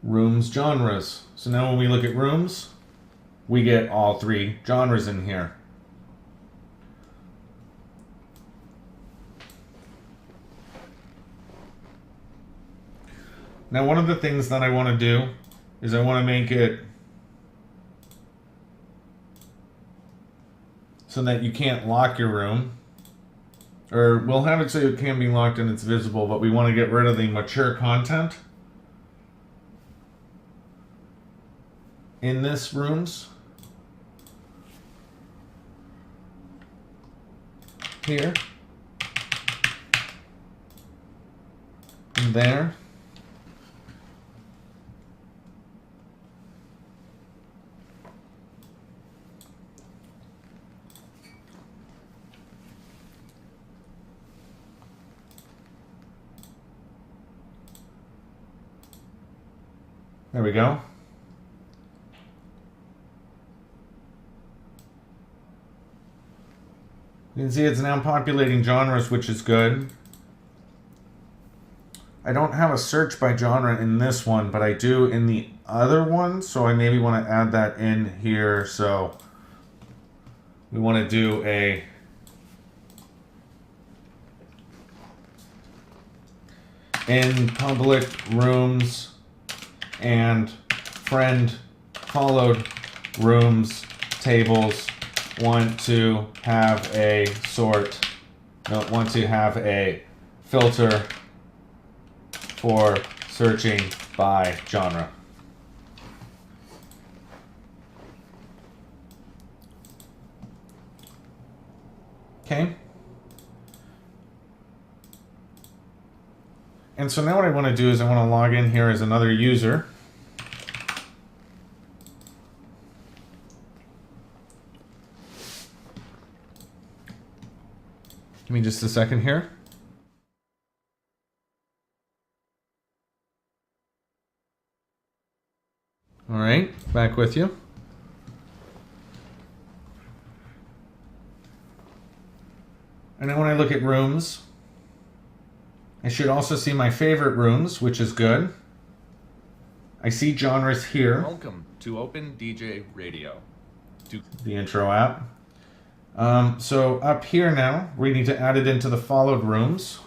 Rooms genres. So now when we look at rooms, we get all 3 genres in here. Now, one of the things that I want to do is I want to make it so that you can't lock your room. Or we'll have it so it can be locked and it's visible, but we want to get rid of the mature content in this rooms. Here. And there. There we go. You can see it's now populating genres, which is good. I don't have a search by genre in this one, but I do in the other one, so I maybe want to add that in here. So we want to do a in public rooms and friend followed rooms tables want to have a want to have a filter for searching by genre. Okay. And so now what I want to do is I want to log in here as another user. Give me just a second here. All right, back with you. And then when I look at rooms, I should also see my favorite rooms, which is good. I see genres here. Welcome to OpenDJRadio. The intro app. So up here now, we need to add it into the followed rooms.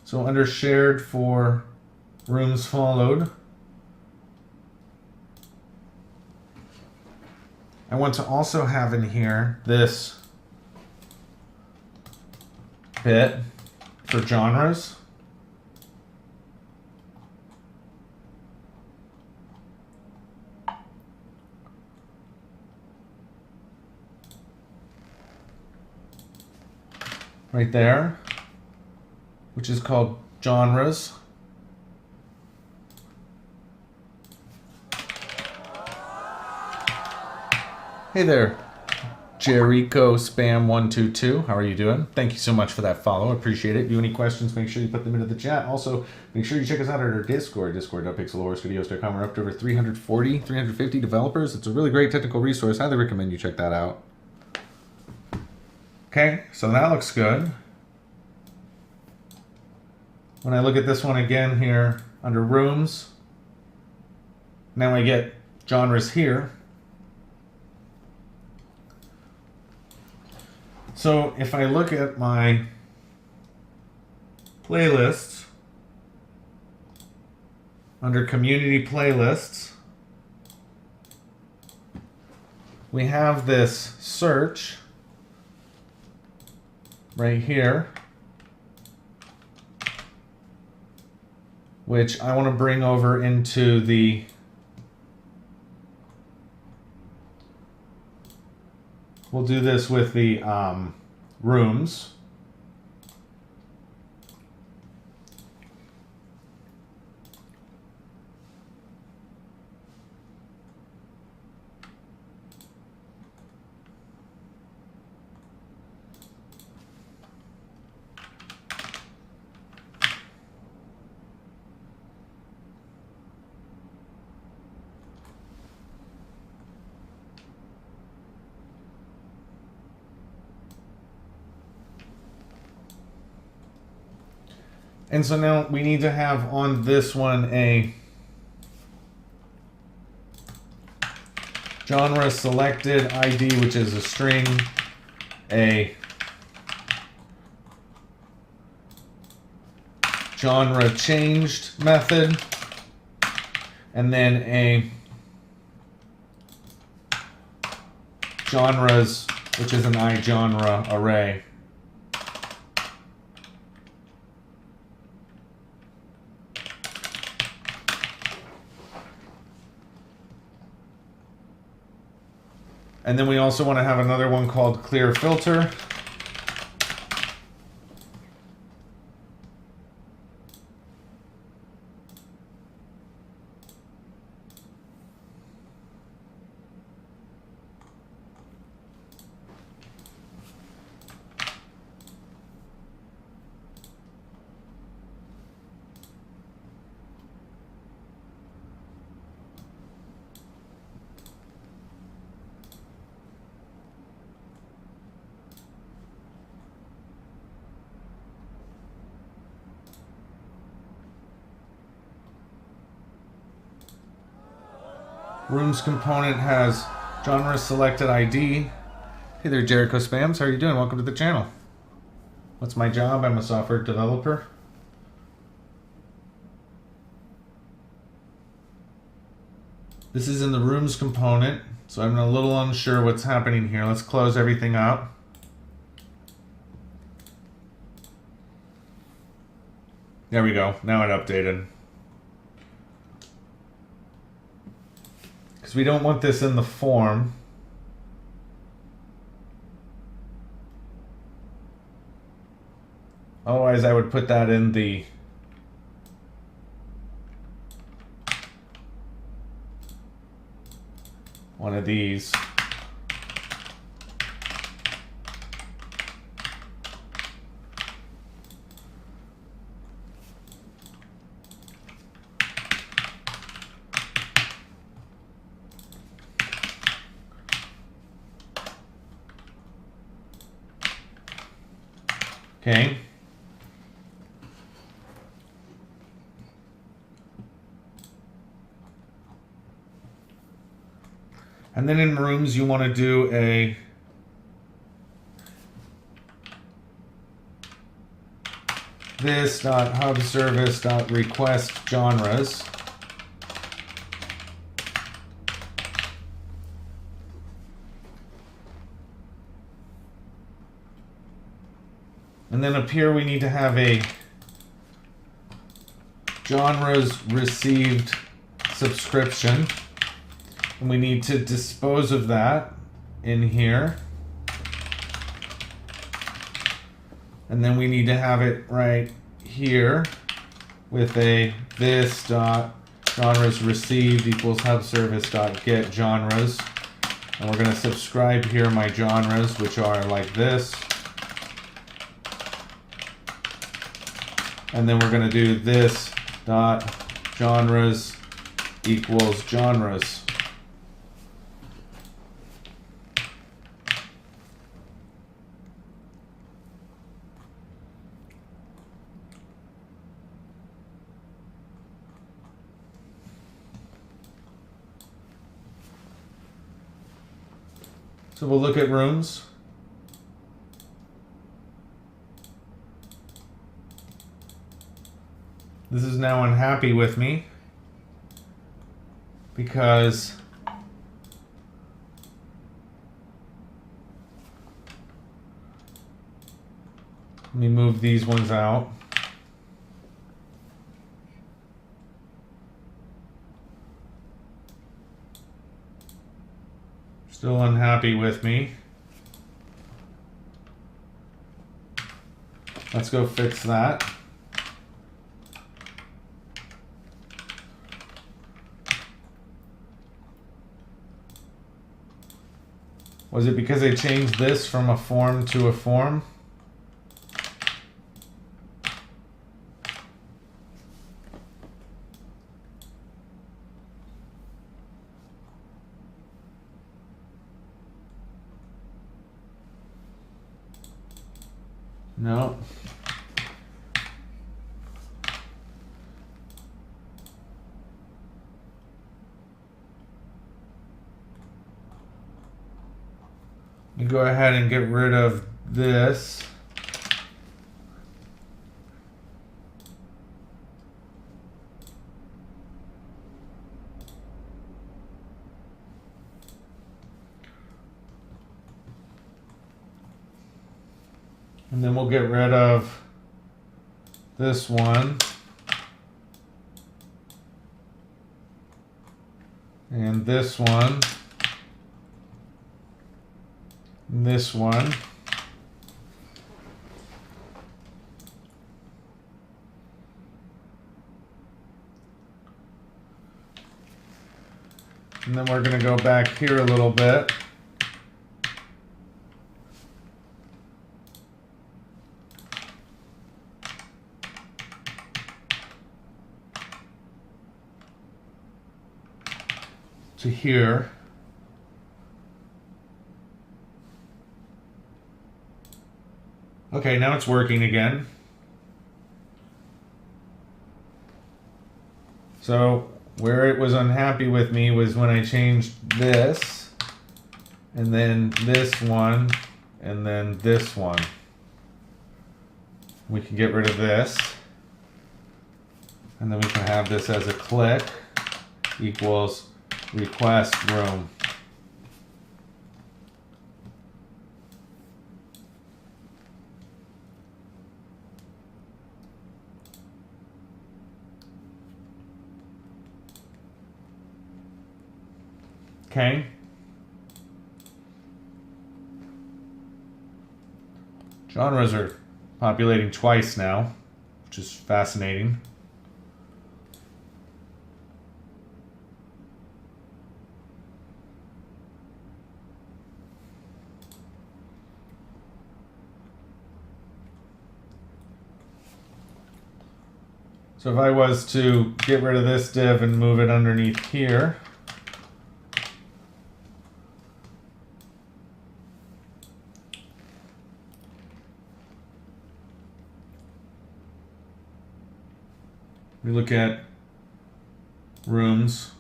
So under shared for rooms followed, I want to also have in here this bit for genres. Right there, which is called genres. Hey there, Jericho Spam 122. How are you doing? Thank you so much for that follow. Appreciate it. If you have any questions, make sure you put them into the chat. Also, make sure you check us out at our Discord, discord.pixelhorsevideos.com. We're up to over 350 developers. It's a really great technical resource. Highly recommend you check that out. Okay, so that looks good. When I look at this one again here under rooms, now I get genres here. So if I look at my playlists, under community playlists, we have this search right here, which I want to bring over into the we'll do this with the rooms. And so now we need to have on this one a genre selected ID, which is a string, a genre changed method, and then a genres, which is an iGenre array. And then we also want to have another one called clear filter. Rooms component has genre selected ID. Hey there, Jericho Spams. How are you doing? Welcome to the channel. What's my job? I'm a software developer. This is in the rooms component, so I'm a little unsure what's happening here. Let's close everything up. There we go. Now it updated. Because we don't want this in the form. Otherwise, I would put that in the one of these. Okay. And then in rooms, you want to do a this.hubservice.request genres. And then up here we need to have a genres received subscription. And we need to dispose of that in here. And then we need to have it right here with a this.genres received equals hubservice.get genres. And we're going to subscribe here my genres, which are like this. And then we're going to do this dot genres equals genres. So we'll look at rooms. This is now unhappy with me because let me move these ones out. Still unhappy with me. Let's go fix that. Was it because I changed this from a form to a form? No. You go ahead and get rid of this. And then we'll get rid of this one. And this one. And this one. And then we're going to go back here a little bit. To here. Okay, now it's working again. So where it was unhappy with me was when I changed this, and then this one, and then this one. We can get rid of this, and then we can have this as a click equals request room. Okay. Genres are populating twice now, which is fascinating. So if I was to get rid of this div and move it underneath here, we look at rooms.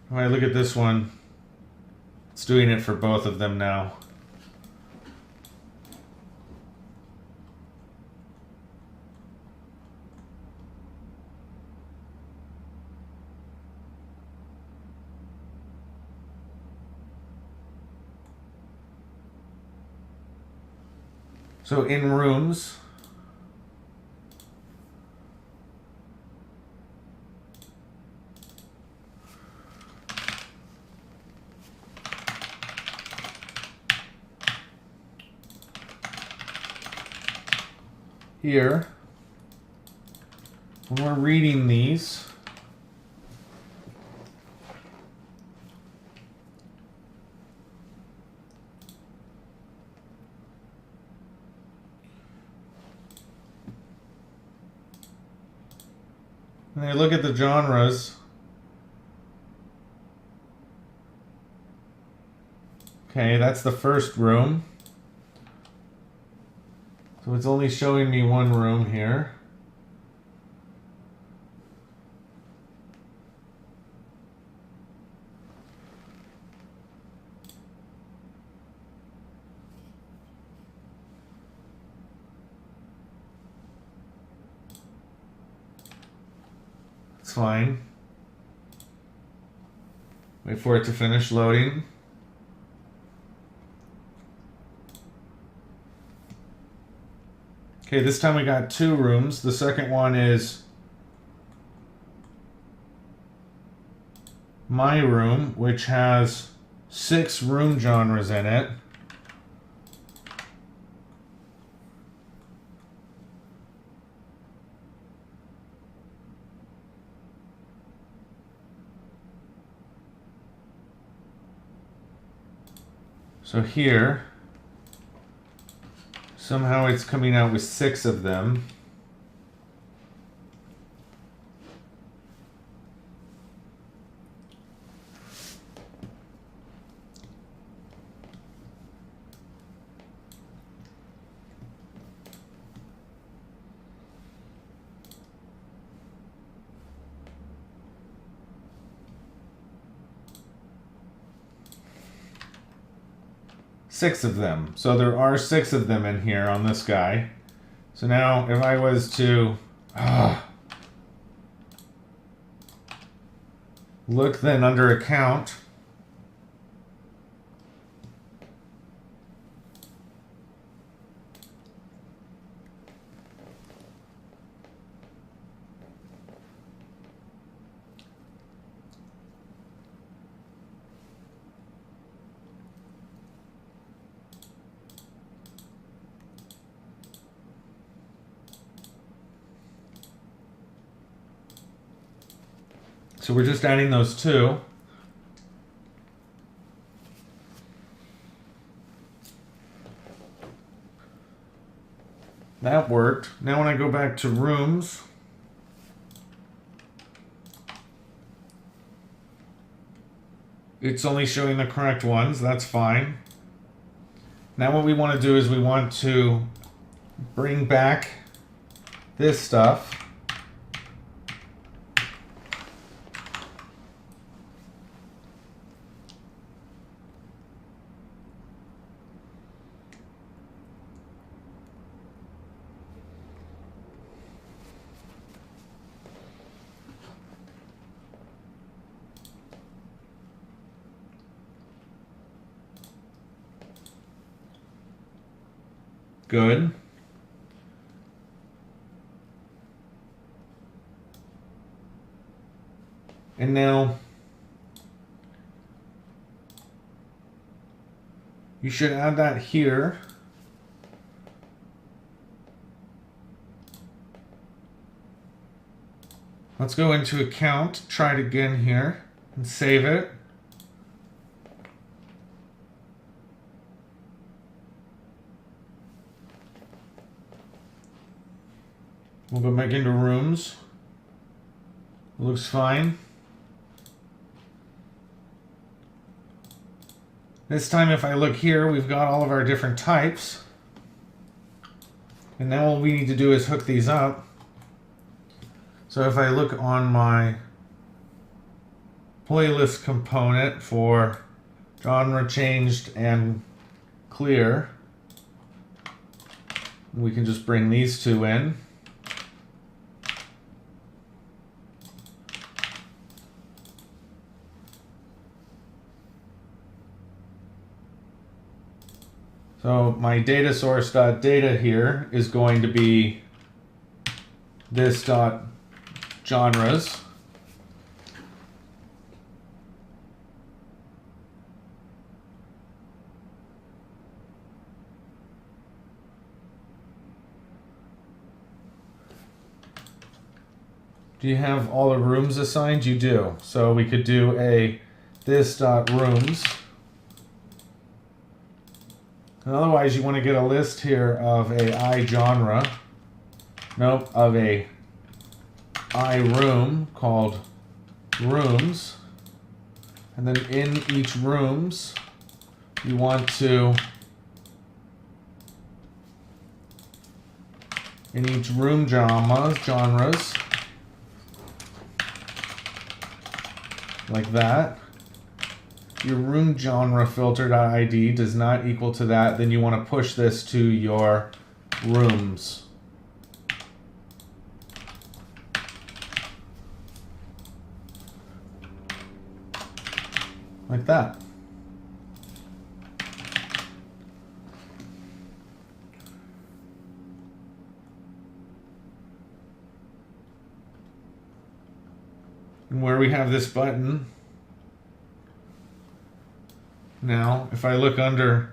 When I look at this one, it's doing it for both of them now. So in rooms, here, when we're reading these, and I look at the genres, okay, that's the first room. So it's only showing me one room here. It's fine. Wait for it to finish loading. Okay, this time we got two rooms. The second one is my room, which has 6 room genres in it. So here, somehow it's coming out with 6 of them. Six of them. So there are 6 of them in here on this guy. So now if I was to Look then under account. So we're just adding those two. That worked. Now when I go back to rooms, it's only showing the correct ones. That's fine. Now what we want to do is we want to bring back this stuff. Good. And now you should add that here. Let's go into account, try it again here, and save it. We'll go back into rooms. Looks fine. This time if I look here, we've got all of our different types. And now all we need to do is hook these up. So if I look on my playlist component for genre changed and clear, we can just bring these two in. So my data source.data here is going to be this dot genres. Do you have all the rooms assigned? You do. So we could do a this dot rooms. And otherwise, you want to get a list here of a iGenre, of a iRoom called rooms. And then in each rooms, you want to, in each room genres, like that. Your room genre filter.id does not equal to that, then you want to push this to your rooms. Like that. And where we have this button, now, if I look under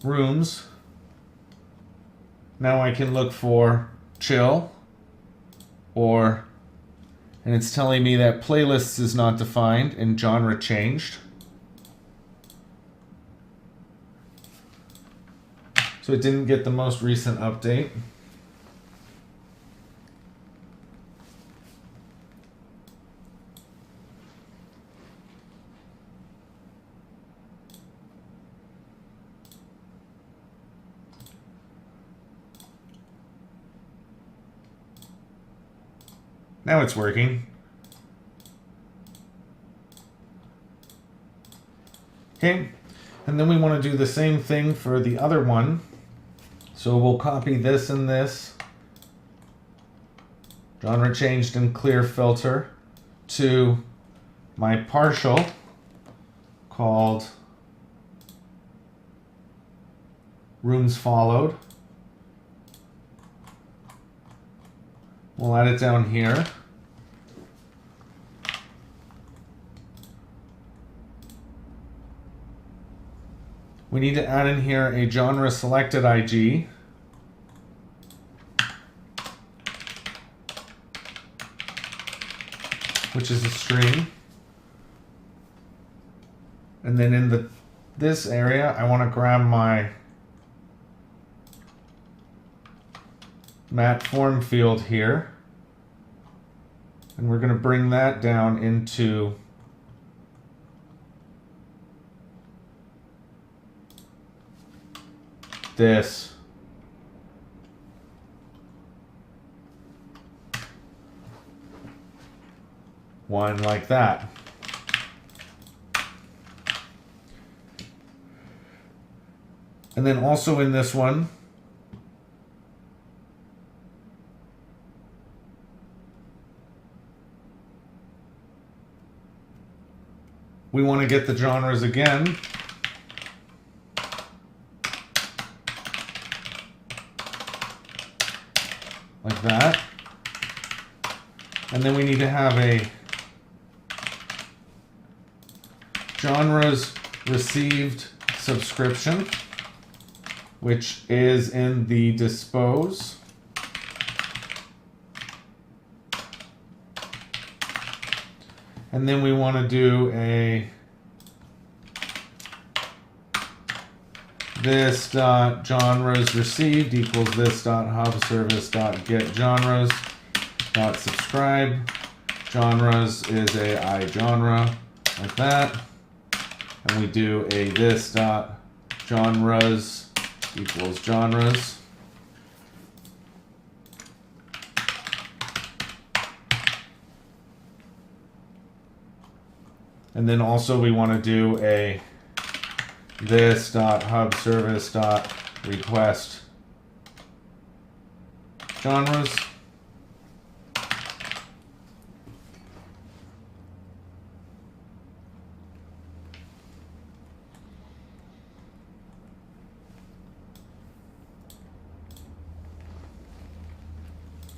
rooms, now I can look for chill, and it's telling me that playlists is not defined and genre changed. So it didn't get the most recent update. Now it's working. Okay, and then we want to do the same thing for the other one. So we'll copy this and this. Genre changed and clear filter. to my partial called rooms followed. We'll add it down here. We need to add in here a genre selected IG. Which is a string. And then in this area, I want to grab my mat form field here. And we're going to bring that down into this. One like that. And then also in this one, we want to get the genres again. Like that. And then we need to have a genres received subscription, which is in the dispose. And then we want to do a this dot genres received equals this dot hub service dot get genres dot subscribe. Genres is a iGenre like that. And we do a this dot genres equals genres. And then also we want to do a this dot hub service dot request genres.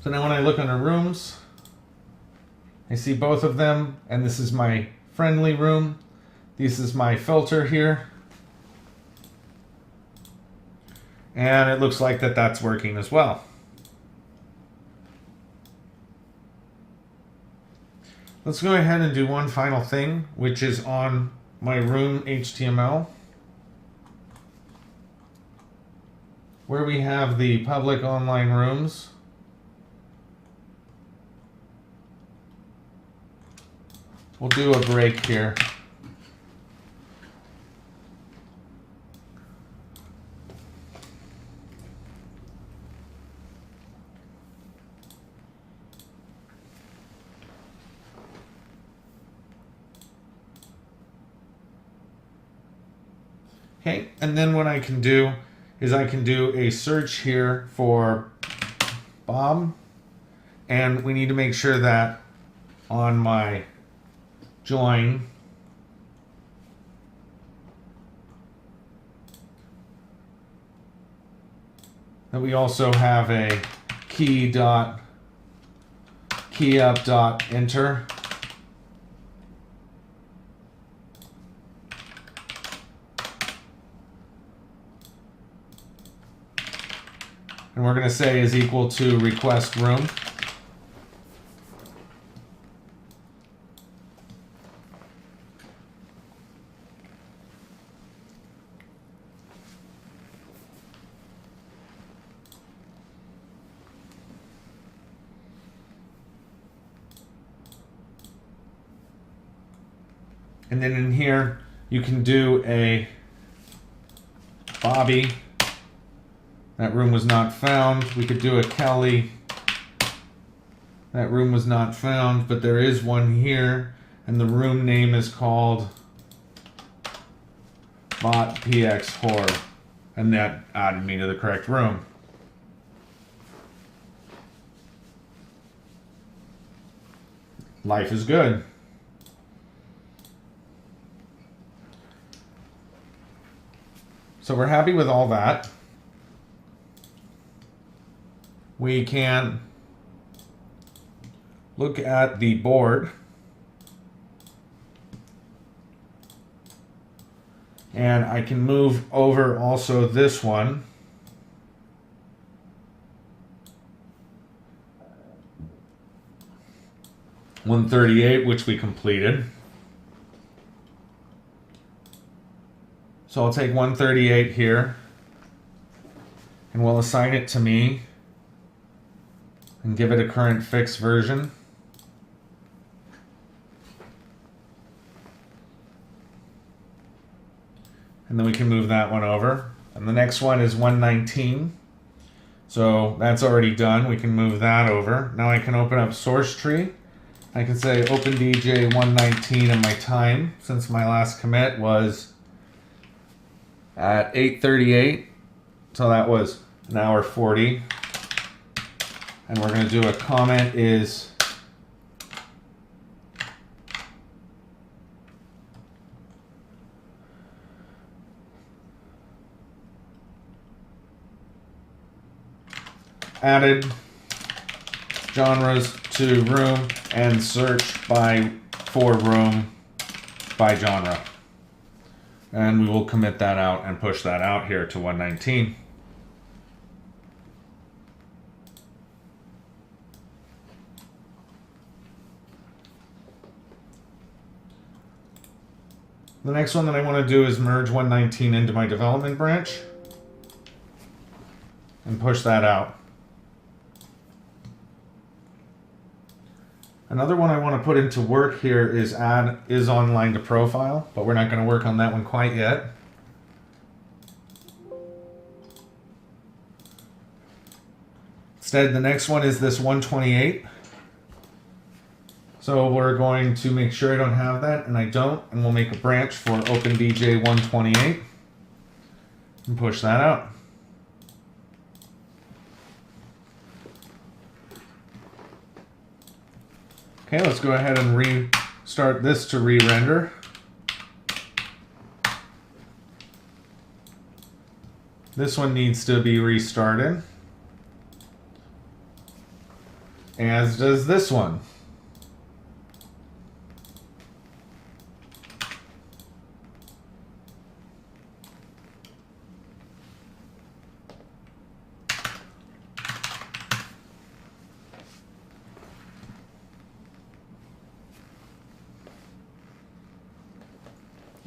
So now when I look under rooms, I see both of them, and this is my friendly room. This is my filter here. And it looks like that's working as well. Let's go ahead and do one final thing, which is on my room HTML, where we have the public online rooms. We'll do a break here. Okay, and then what I can do is I can do a search here for Bob, and we need to make sure that on my join that we also have a key up dot enter. And we're going to say is equal to request room. And then in here, you can do a Bobby. That room was not found. We could do a Kelly. That room was not found, but there is one here, and the room name is called Bot PX Horror, and that added me to the correct room. life is good. So we're happy with all that. We can look at the board. And I can move over also this one. (138), which we completed. So I'll take 138 here, and we'll assign it to me, and give it a current fixed version. And then we can move that one over. And the next one is 119. So that's already done. We can move that over. Now I can open up source tree. I can say OpenDJ 119 and my time, since my last commit was at 8:38. So that was an hour 40. And we're going to do a comment is added genres to room and search for room by genre. And we will commit that out and push that out here to 119. The next one that I want to do is merge 119 into my development branch and push that out. Another one I want to put into work here is add is online to profile, but we're not going to work on that one quite yet. Instead, the next one is this 128. So we're going to make sure I don't have that, and I don't, and we'll make a branch for OpenDJ 128 and push that out. Okay, let's go ahead and restart this to re-render. This one needs to be restarted, as does this one.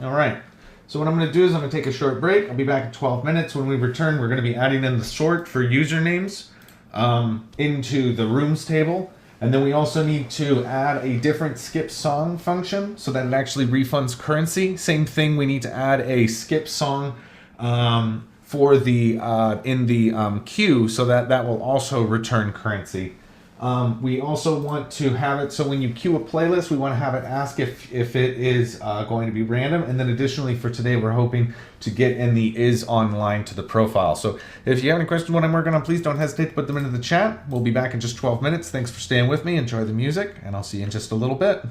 All right, so what I'm going to do is I'm going to take a short break. I'll be back in 12 minutes. When we return, we're going to be adding in the sort for usernames into the rooms table. And then we also need to add a different skip song function so that it actually refunds currency. Same thing, we need to add a skip song for the in the queue so that that will also return currency. We also want to have it so when you queue a playlist, we want to have it ask if it is going to be random. And then additionally for today, we're hoping to get in the is online to the profile. So if you have any questions what I'm working on, please don't hesitate to put them into the chat. We'll be back in just 12 minutes. Thanks for staying with me. Enjoy the music, and I'll see you in just a little bit.